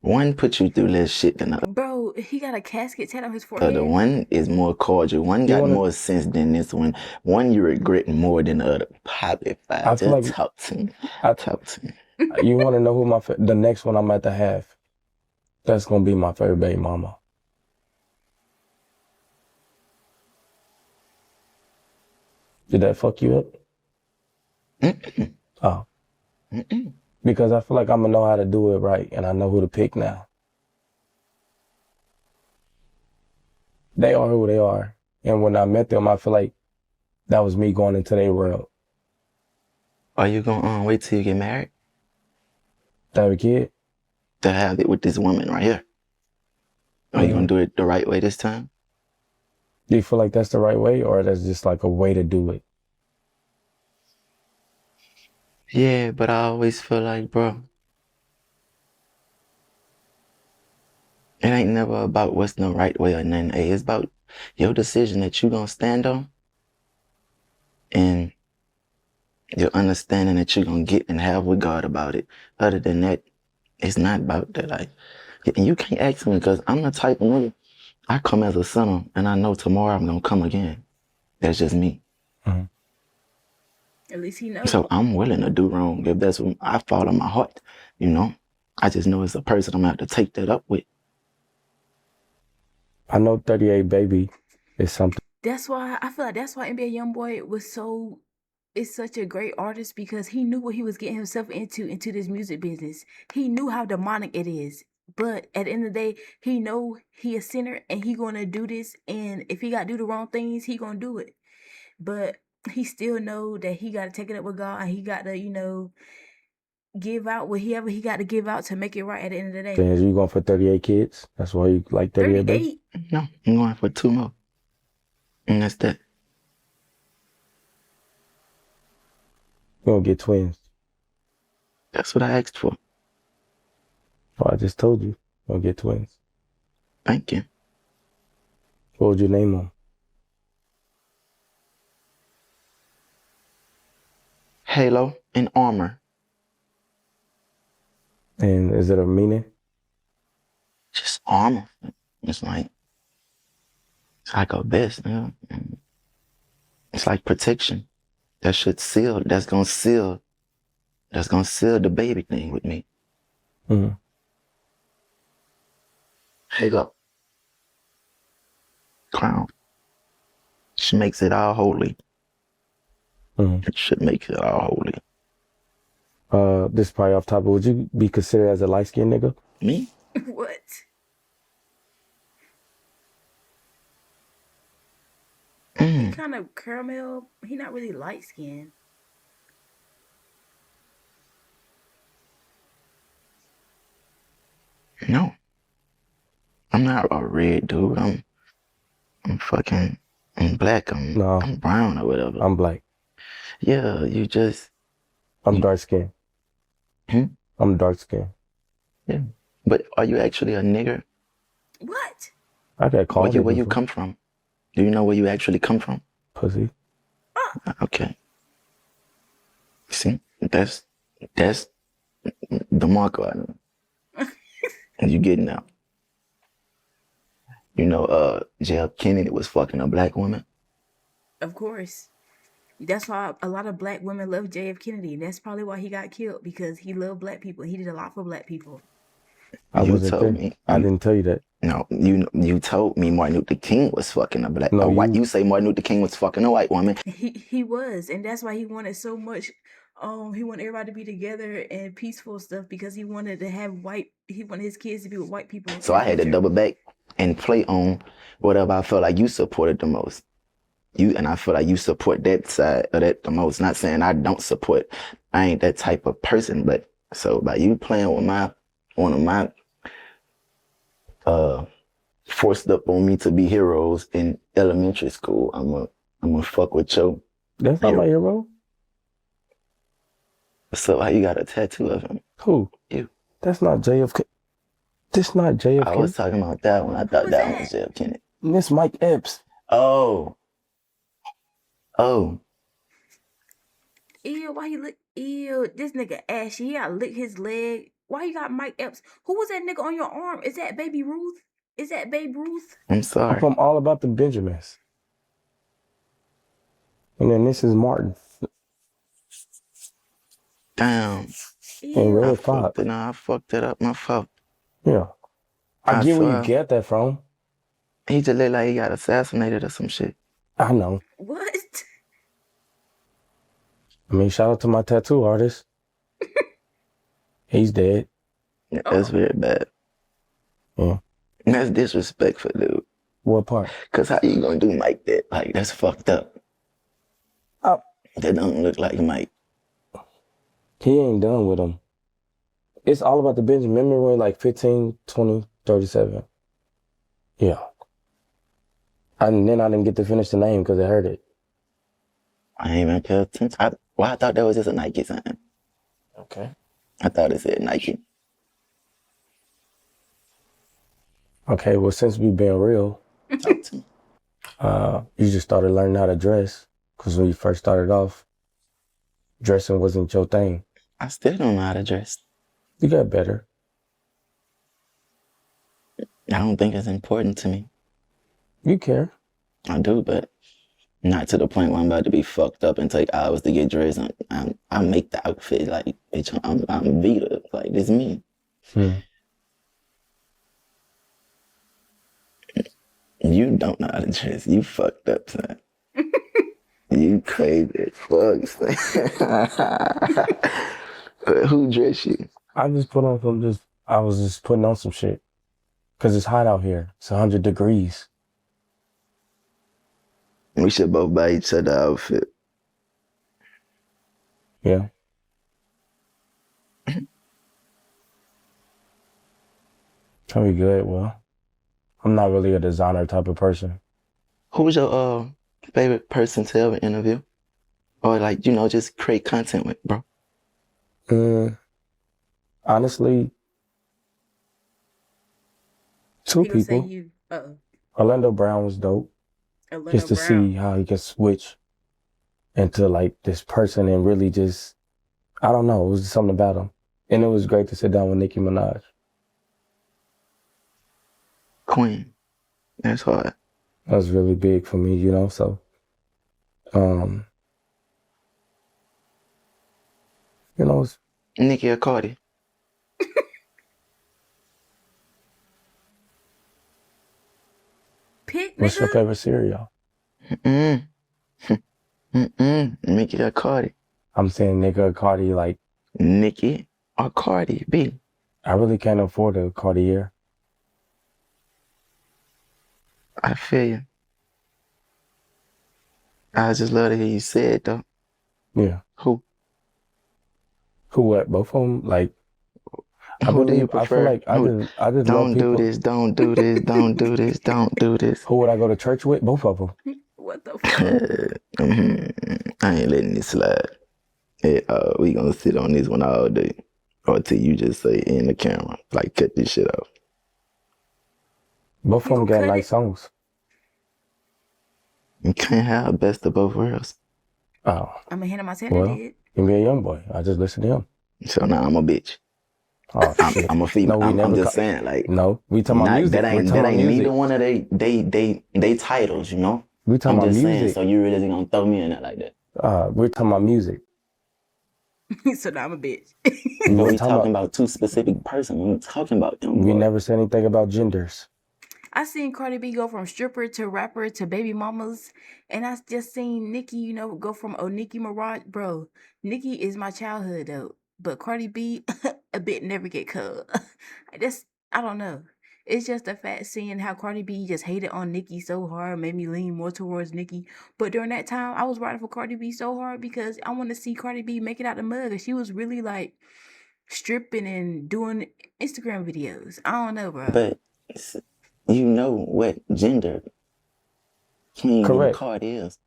One put you through less shit than the other. Bro, he got a casket tat on his The other forehead. one is more cordial. One You got wanna- more sense than this one. One you regret more than the other. Probably I five. feel Just like talk to me. I, Talk to me. you want to know who the next one I'm at to have? That's gonna be my favorite baby mama. Did that fuck you up? Mm-mm. Oh, Mm-mm. because I feel like I'm gonna know how to do it right, and I know who to pick now. They are who they are, and when I met them, I feel like that was me going into their world. Are you gonna wait till you get married To have a kid? to have it with this woman right here? Are you gonna do it the right way this time? Do you feel like that's the right way, or that's just like a way to do it? Yeah, but I always feel like, bro, it ain't never about what's the right way or nothing. Hey, it's about your decision that you gonna stand on and your understanding that you're gonna get and have with God about it. Other than that, it's not about that. Like, and you can't ask me because I'm the type of nigga, I come as a sinner and I know tomorrow I'm gonna come again. That's just me. Mm-hmm. At least he knows. So I'm willing to do wrong if that's what I follow my heart, you know? I just know it's a person I'm gonna have to take that up with. I know 38 Baby is something. That's why I feel like that's why NBA YoungBoy is such a great artist because he knew what he was getting himself into this music business. He knew how demonic it is. But at the end of the day, he know he a sinner and he gonna do this, and if he gotta do the wrong things, he gonna do it. But he still know that he gotta take it up with God and he gotta, give out whatever he got to give out to make it right at the end of the day. Then you going for 38 kids? That's why you like 38 Baby? 38. No, I'm going for 2 more. And that's that. You're gonna get twins. That's what I asked for. Well, I just told you. You're gonna get twins. Thank you. What would you name them? Halo and armor. And is it a meaning? Just armor. It's like a vest, you know? It's like protection. That should seal. That's gonna seal the baby thing with me. Mm-hmm. Halo. Crown. She makes it all holy. Mm-hmm. It should make it all holy. This is probably off topic. Would you be considered as a light-skinned nigga? Me? What? He kind of caramel. He not really light skinned. No. I'm not a red dude. I'm black. No, I'm brown or whatever. I'm black. Yeah, you just. I'm dark skinned. Hmm? I'm dark skinned. Yeah. But are you actually a nigger? What? I got called Where you before. come from? Do you know where you actually come from? Pussy. Okay. See, that's the marker I know. You getting out. You know, JF Kennedy was fucking a black woman. Of course. That's why a lot of black women love JF Kennedy, and that's probably why he got killed, because he loved black people. He did a lot for black people. I You wasn't told there. me. I didn't tell you that. No, you told me Martin Luther King was fucking No, a white. you- You say Martin Luther King was fucking a white woman. He was, and that's why he wanted so much. He wanted everybody to be together and peaceful stuff, because he wanted to have he wanted his kids to be with white people. So I had to double back and play on whatever I felt like you supported the most. And I feel like you support that side of that the most. Not saying I don't support. I ain't that type of person, but so by you playing with one of my forced up on me to be heroes in elementary school, I'm gonna fuck with your. That's not my hero. So how you got a tattoo of him? Who? You. That's not JFK. This not JFK. I was talking about that one. I thought that one was JF Kennedy. This Mike Epps. Oh. Ew, why he lick? Ew, this nigga ashy. He gotta lick his leg. Why you got Mike Epps? Who was that nigga on your arm? Is that Baby Ruth? Is that Babe Ruth? I'm sorry. I'm from All About the Benjamins. And then this is Martin. Damn. And Red Fox. I fucked it up. My fault. Yeah. I get where you get that from. He just looked like he got assassinated or some shit. I know. What? I mean, shout out to my tattoo artist. He's dead. Yeah, that's very bad. Yeah. That's disrespectful, dude. What part? Cause how you gonna do Mike that? Like, that's fucked up. That don't look like Mike. He ain't done with him. It's All About the Benjamin. Remember when like 15, 20, 37? Yeah. And then I didn't get to finish the name because I heard it. I ain't even pay attention. I thought that was just a Nike sign. Okay. I thought it said Nike. Okay, well, since we being real, you just started learning how to dress. Because when you first started off, dressing wasn't your thing. I still don't know how to dress. You got better. I don't think it's important to me. You care. I do, but not to the point where I'm about to be fucked up and take hours to get dressed. I make the outfit like, bitch, I'm Vita. Like, this me. You don't know how to dress. You fucked up, son. You crazy as fuck, son. Who dressed you? I just put on some, I was just putting on some shit. Because it's hot out here. It's 100 degrees. We should both buy each other outfit. Yeah. Can be good. Well, I'm not really a designer type of person. Who was your favorite person to ever interview? Or like, just create content with, bro? Honestly, two people. Orlando Brown was dope. Just to see how he can switch into like this person and really just, I don't know, it was just something about him. And it was great to sit down with Nicki Minaj. Queen. That's hard. That was really big for me, so. It's Nicki or Cardi? Pick, what's your nigga. favorite cereal? Nicki or Cardi? I'm saying nigga or Cardi, like. Nicki or Cardi B? I really can't afford a Cartier. I feel you. I just love to hear you say it, though. Yeah. Who? Who what? Both of them? Like, Who do you I feel prefer? like I just love Don't do people. this, don't do this, don't do this, don't do this. Who would I go to church with? Both of them. What the fuck? I ain't letting this slide. We gonna sit on this one all day. Or till you just say in the camera. Like, cut this shit off. Both of You them gonna got cut nice it? songs. You can't have best of both worlds. Oh, I mean, Hannah Montana well, did. you be a young boy. I just listen to him. So now I'm a bitch. Oh shit. I'm a female. No, we I'm never. just saying, like, No, we talking about music. that We're ain't talking about music. neither one of they titles, you know. We talking I'm about just saying. music. So you really just gonna throw me in there like that? We're talking about music. So now I'm a bitch. But we talking about two specific persons. We talking about them. We never said anything about genders. I seen Cardi B go from stripper to rapper to baby mamas, and I just seen Nicki, you know, go from Nicki Minaj. Bro, Nicki is my childhood though, but Cardi B, a bit never get cut. I don't know. It's just the fact seeing how Cardi B just hated on Nicki so hard made me lean more towards Nicki. But during that time, I was riding for Cardi B so hard because I want to see Cardi B make it out the mud. And she was really like stripping and doing Instagram videos. I don't know, bro. But you know what gender King and Cardi is.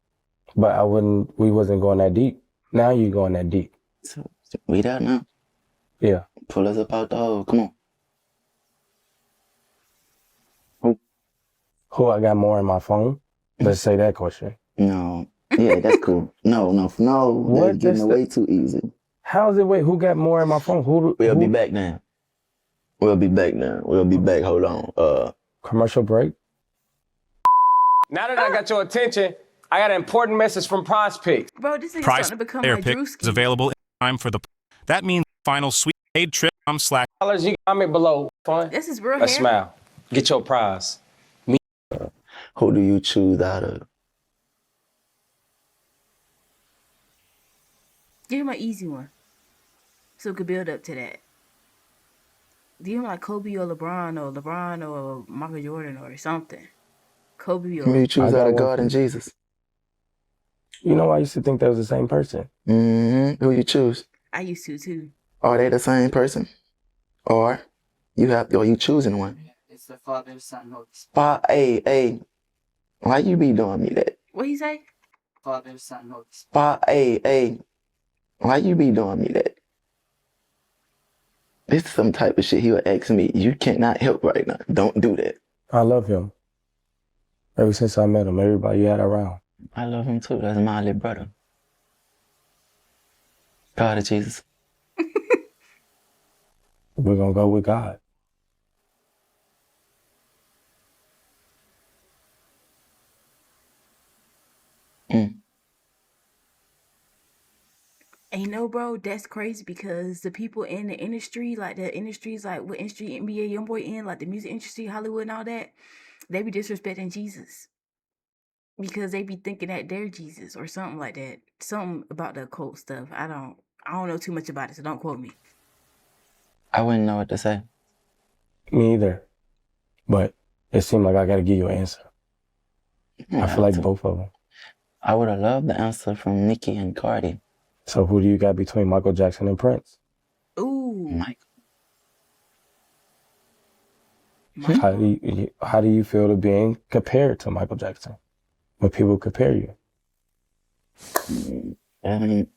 But we wasn't going that deep. Now you going that deep. So we don't know. Yeah. Pull us up out the hole. Come on. Who I got more in my phone? Let's say that question. No. Yeah, that's cool. No. What? That's getting way too easy. How is it? Wait, who got more in my phone? We'll be back now. We'll be back. Hold on. Commercial break. Now that I got your attention, I got an important message from Prize Picks. Bro, this is starting to become Player like pick Drewski. is available in time for the. That means final sweet paid trip. Dollars, you comment below. Fun. This is real A hair. smile. Get your prize. Who do you choose out of? Give him an easy one. So we could build up to that. Give him like Kobe or LeBron or Michael Jordan or something. Kobe or... Who do you choose out of God and Jesus? You know, I used to think they was the same person. Mm-hmm. Who you choose? I used to too. Are they the same person? Or you choosing one? It's the Father, Son, Holy Spirit. Hey. Why you be doing me that? What he say? Father, Son, Holy Spirit. Hey. Why you be doing me that? This is some type of shit he would ask me. You cannot help right now. Don't do that. I love him. Ever since I met him, everybody had around. I love him too. That's my little brother. God of Jesus. We're going to go with God. And you know, bro, that's crazy because the people in the industry, like the industries, like what industry NBA YoungBoy in, like the music industry, Hollywood and all that, they be disrespecting Jesus. Because they be thinking that they're Jesus or something like that. Something about the occult stuff. I don't know too much about it, so don't quote me. I wouldn't know what to say. Me either. But it seemed like I got to give you an answer. I feel like both of them. I would have loved the answer from Nicki and Cardi. So who do you got between Michael Jackson and Prince? Ooh. Michael. How do you feel to being compared to Michael Jackson? When people compare you? I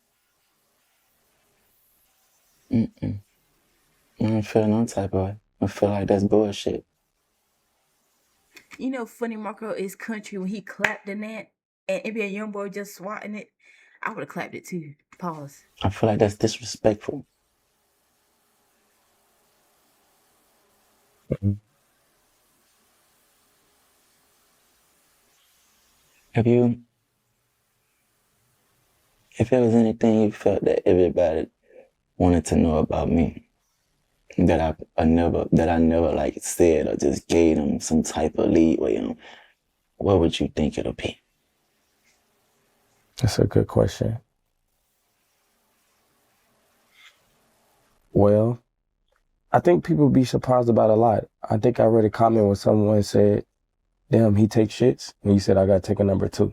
don't feel no type of way. I feel like that's bullshit. You know, Funny Marco is country when he clapped in that and NBA YoungBoy just swatting it. I would have clapped it too. Pause. I feel like that's disrespectful. Mm-hmm. If there was anything you felt that everybody wanted to know about me, that I never like said or just gave them some type of leeway on, what would you think it'll be? That's a good question. Well, I think people be surprised about a lot. I think I read a comment where someone said, damn, he takes shits. And you said, I got to take a number 2.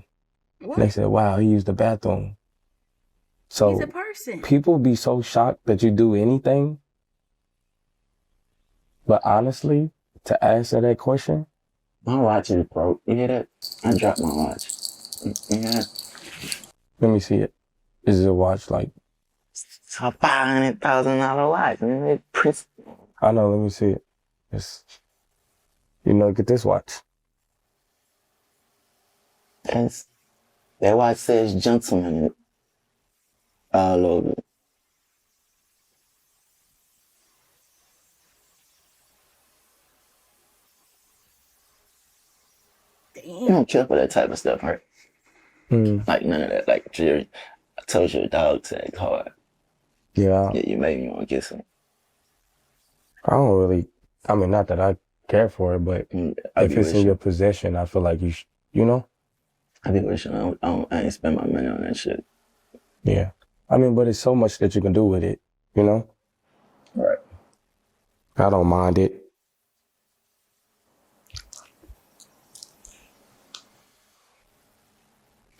What? And they said, wow, he used the bathroom. So he's a person. People be so shocked that you do anything But honestly, to answer that question, My watch is broke. You hear that? I dropped my watch. You hear that? let me see it. Is it a watch like? It's a $500,000 watch. Man. It Prince. I know. Let me see it. It's, get this watch. That's, that watch says gentleman all over it. You Damn. don't care for that type of stuff, right? Like none of that. Like Jerry, I told you a dog tag hard. Yeah. Yeah, you made me want to get some. I don't really. I mean, not that I care for it, but I if be it's in wishing. your possession, I feel like you know. I be wishing I ain't spend my money on that shit. Yeah. I mean, but it's so much that you can do with it, you know? Right. I don't mind it.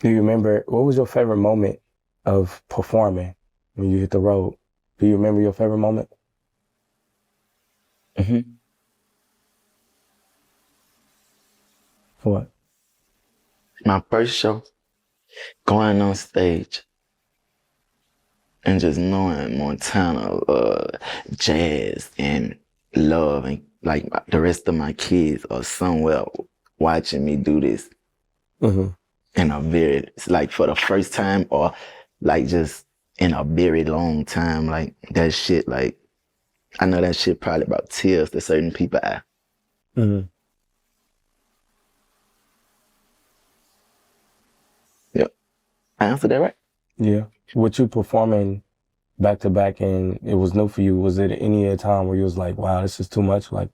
Do you remember, what was your favorite moment of performing when you hit the road? Do you remember your favorite moment? Mm-hmm. What? My first show, going on stage and just knowing Montana, jazz and love and like the rest of my kids are somewhere watching me do this. Mm-hmm. It's like for the first time or like just in a very long time, like that shit, like I know that shit probably brought tears to certain people. Mm-hmm. Yep. I answered that right? Yeah. With you performing back to back and it was new for you, was it any other time where you was like, wow, this is too much? Like,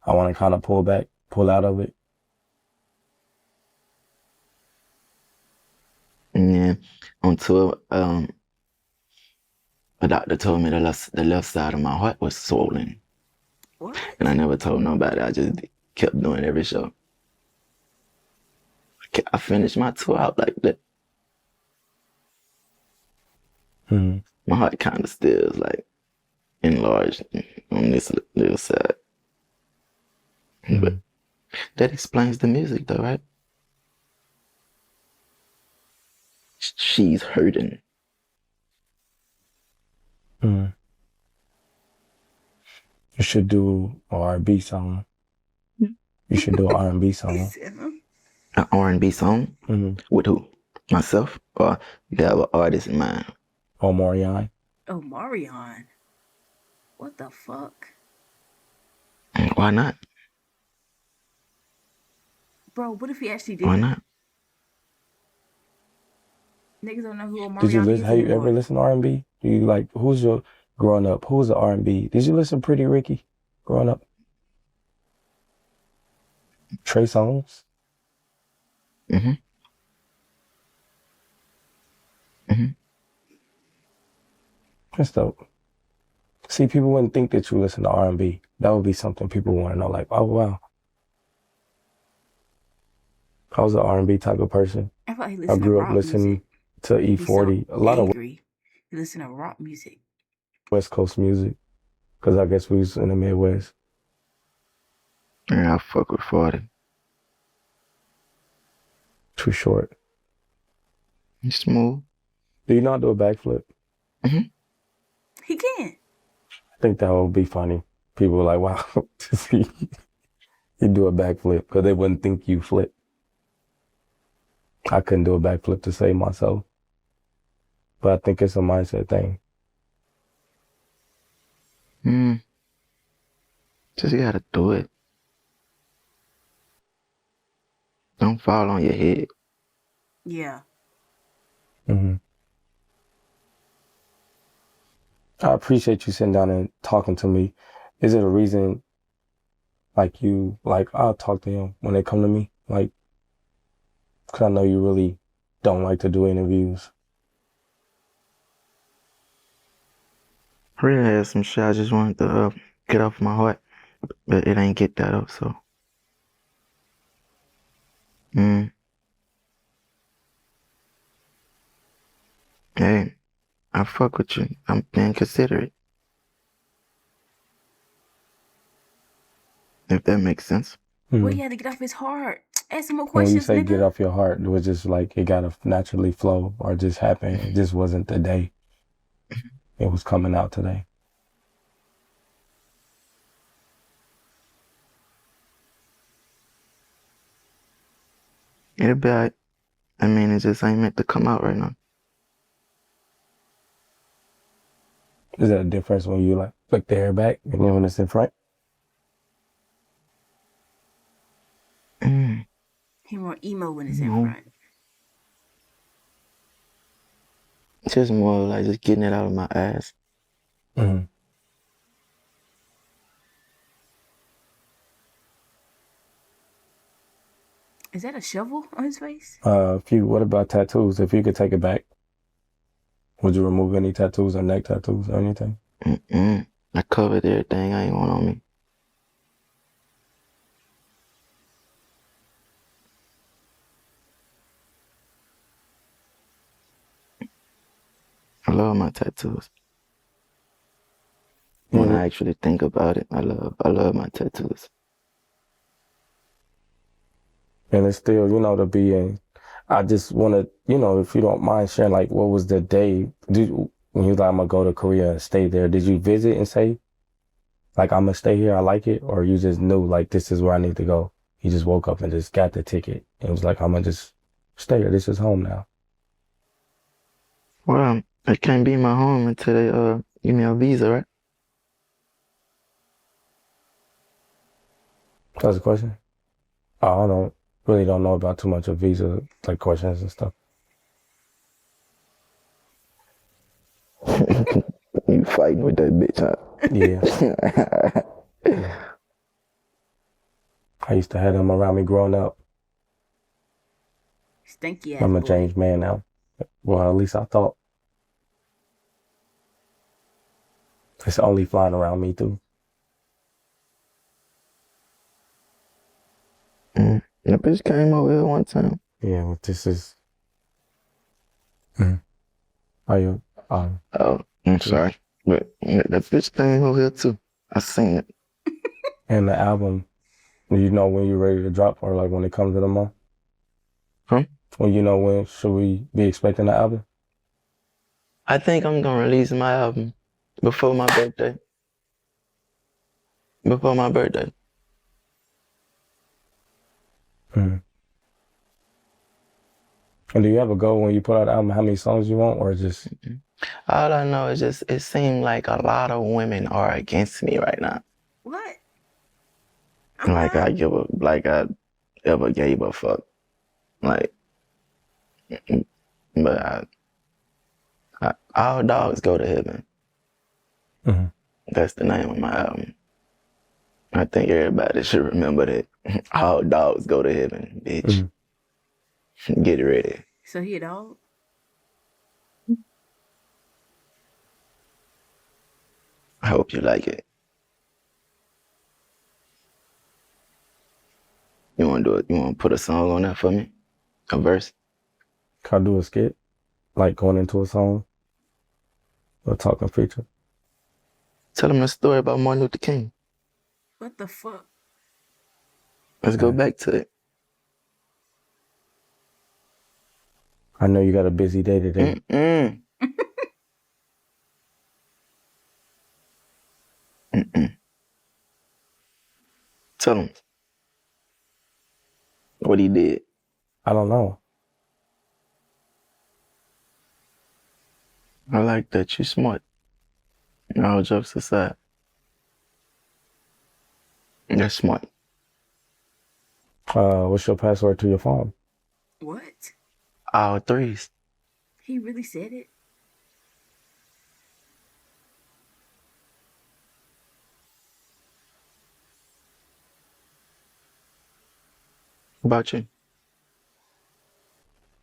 I want to kind of pull out of it? And then on tour, the doctor told me the left side of my heart was swollen. What? And I never told nobody. I just kept doing every show. I finished my tour out like that. Mm-hmm. My heart kind of still is like enlarged on this little side. Mm-hmm. But that explains the music though, right? She's hurting. Mm-hmm. You should do an R&B song. You should do an R&B song. An R&B song? Mm-hmm. With who? Myself? Or you have an artist in mind? Omarion. Oh, Marion. What the fuck? Why not? Bro, what if he actually did Why it? not? Niggas don't know who Omarion Did you is listen? Have you anymore. ever listened to R&B? Do you like, who's your, growing up, who's the R&B? Did you listen to Pretty Ricky growing up? Trey Songz? Mm-hmm. Mm-hmm. That's dope. See, people wouldn't think that you listen to R&B. That would be something people want to know. Like, oh, wow. I was an R&B type of person. I thought he I listened to grew up rock listening music. to He's so E40. A lot of angry. He listened to rock music. West Coast music. Because I guess we was in the Midwest. Yeah, I fuck with 40. Too short. He's smooth. Do you not do a backflip? Mm-hmm. He can. I think that would be funny. People were like, wow, to see you do a backflip because they wouldn't think you flip. I couldn't do a backflip to save myself. But I think it's a mindset thing. Just gotta do it. Don't fall on your head. Yeah. Mm-hmm. I appreciate you sitting down and talking to me. Is it a reason, like you, like I'll talk to him when they come to me? Like, because I know you really don't like to do interviews. I really had some shit I just wanted to get off my heart, but it ain't get that up, so. Hey, I fuck with you. I'm being considerate. if that makes sense. Well, he had to get off his heart. Ask some more When you questions, say nigga. get off your heart, it was just like it gotta naturally flow or just happen. It just wasn't the day. It was coming out today. It'll be alright. I mean, it just ain't meant to come out right now. Is that a difference when you like flick the hair back and then when it's in front? He more emo when it's in front. Just more like just getting it out of my ass. Mm-hmm. Is that a shovel on his face? What about tattoos? If you could take it back, would you remove any tattoos or neck tattoos or anything? I covered everything I ain't want on me. I love my tattoos. When I actually think about it, I love my tattoos. And it's still, to be in. I just want to, if you don't mind sharing, like, what was the day? When you like, I'm gonna go to Korea and stay there, did you visit and say, like, I'm gonna stay here, I like it, or you just knew, like, this is where I need to go? You just woke up and just got the ticket and was like, I'm gonna just stay here. This is home now. Well, it can't be my home until they give me a visa, right? That's a question. I really don't know about too much of visa like questions and stuff. You fighting with that bitch, huh? Yeah. I used to have them around me growing up. Stinky ass I'm a boy. changed man now. Well, at least I thought. It's only flying around me too. That bitch came over here one time. Yeah, but this is. Are you? Oh, I'm sorry. But that bitch came over here too. I seen it. And the album, you know when you're ready to drop or like when it comes to the month? Huh? When should we be expecting the album? I think I'm gonna release my album before my birthday. Before my birthday. And do you have a goal when you put out the album, how many songs you want, or just? All I know is just it seems like a lot of women are against me right now. What? Like I ever gave a fuck. Like, but all dogs go to heaven. That's the name of my album. I think everybody should remember that. All dogs go to heaven, bitch. Get ready. So he a dog? I hope you like it. You want to do it? You want to put a song on that for me? A verse? Can I do a skit? Like going into a song? Or talking feature? Tell them the story about Martin Luther King. What the fuck? Let's go back to it. I know you got a busy day today. Tell him what he did. I don't know. I like that. You're smart. All jokes aside. That's smart. What's your password to your phone? What? All threes. He really said it? About you?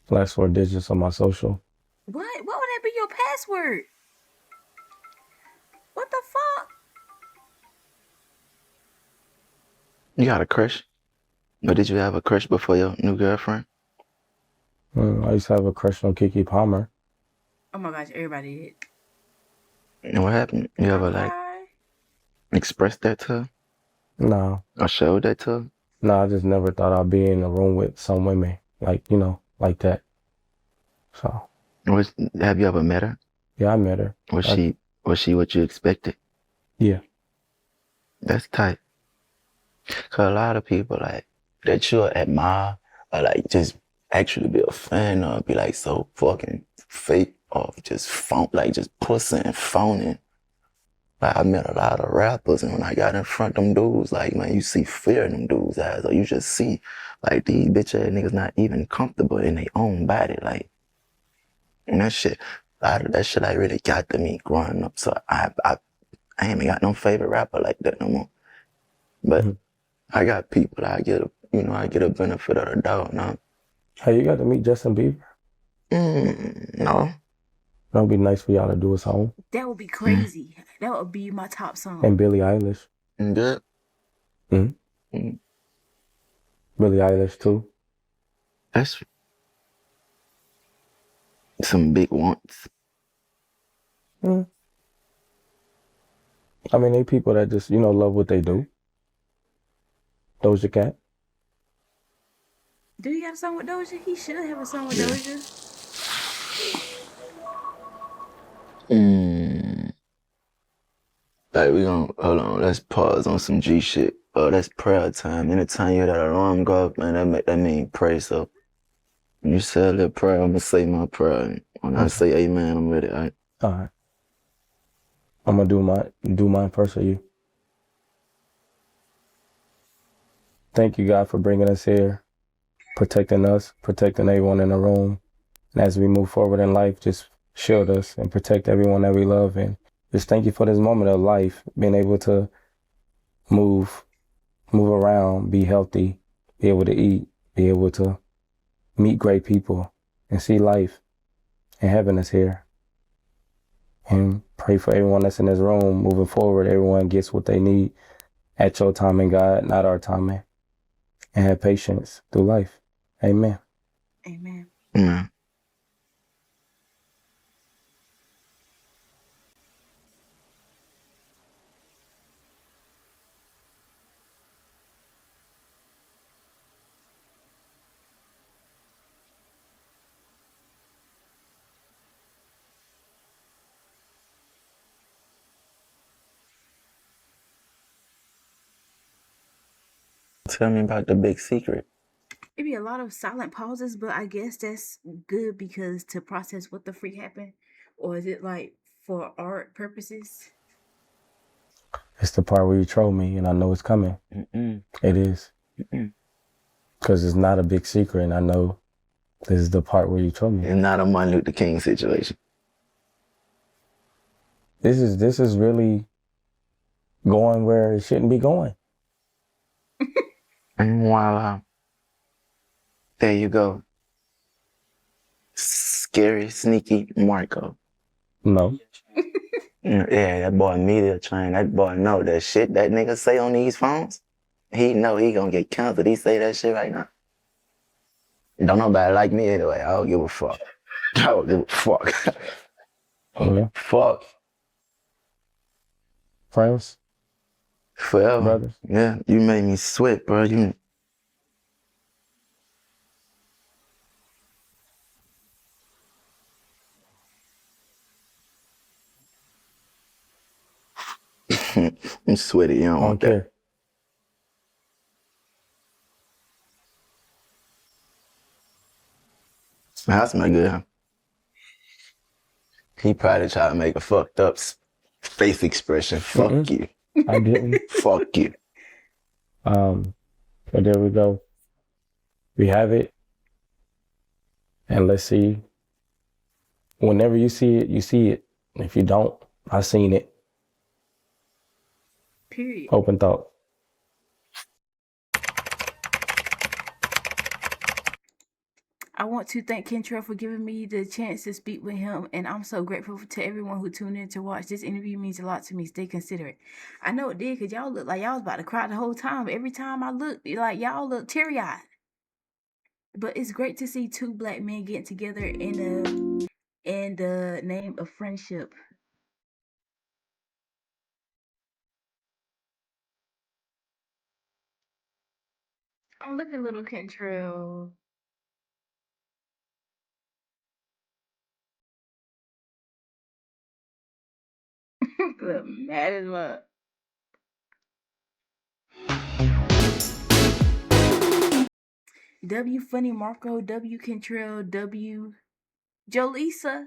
Last 4 digits on my social. What? What would that be your password? What the fuck? You got a crush? Or did you have a crush before your new girlfriend? I used to have a crush on Keke Palmer. Oh my gosh, everybody did. And what happened? You ever like expressed that to her? No, I showed that to her. no, I just never thought I'd be in a room with some women like, like that. So, Have you ever met her? yeah, I met her. Was she what you expected? Yeah. That's tight. Cause a lot of people like that you admire or like just actually be a fan of be like so fucking fake or just like just pussy and phony. Like I met a lot of rappers and when I got in front of them dudes, like man, you see fear in them dudes' eyes, or you just see like these bitch ass niggas not even comfortable in their own body. Like and that shit, a lot of that shit like really got to me growing up. So I ain't even got no favorite rapper like that no more. But Mhm. I got people that I get a benefit of the doubt now. Hey, you got to meet Justin Bieber? No. That would be nice for y'all to do a song. That would be crazy. That would be my top song. And Billie Eilish. Good. Mm-hmm. Mm. Billie Eilish too. That's some big wants. Mm. I mean, they people that just, love what they do. Doja Cat. Do you got a song with Doja? He should have a song with Doja. Like we gonna hold on, let's pause on some G shit. That's prayer time. Anytime you hear that alarm go up, man, that mean pray. So when you say a little prayer, I'm gonna say my prayer. When I say amen, I'm with it. All right? All right. I'm gonna do mine first for you. Thank you, God, for bringing us here, protecting us, protecting everyone in the room. And as we move forward in life, just shield us and protect everyone that we love. And just thank you for this moment of life, being able to move around, be healthy, be able to eat, be able to meet great people and see life. And heaven is here. And pray for everyone that's in this room moving forward. Everyone gets what they need at your timing, God, not our timing. And have patience through life. Amen. Amen. Mm. Tell me about the big secret. It'd be a lot of silent pauses, but I guess that's good because to process what the freak happened, or is it like for art purposes? It's the part where you troll me and I know it's coming. Mm-mm. It is. Mm-mm. Because it's not a big secret and I know this is the part where you troll me. It's not a Martin Luther King situation. This is really going where it shouldn't be going. And voila. There you go. Scary, sneaky Marco. No. Yeah, that boy media trained. That boy know that shit that nigga say on these phones. He know he gonna get canceled. He say that shit right now. Don't nobody like me anyway. I don't give a fuck. I don't give a fuck. Yeah. Fuck. Friends? Forever. Brothers? Yeah, you made me sweat, bro. You. I'm sweaty. You don't I don't want that. care. That smell good, huh? He probably tried to make a fucked up face expression. Fuck you. I didn't. Fuck you. But there we go. We have it. And let's see. Whenever you see it, you see it. If you don't, I've seen it. Period. Open thought. I want to thank Kentrell for giving me the chance to speak with him, and I'm so grateful to everyone who tuned in to watch. This interview means a lot to me. Stay considerate. I know it did because y'all look like y'all was about to cry the whole time. Every time I look, like y'all look teary-eyed. But it's great to see two black men getting together in the name of friendship. Oh, look at little Kentrell. Look mad as fuck. W Funny Marco, W Kentrell, W Joleesa.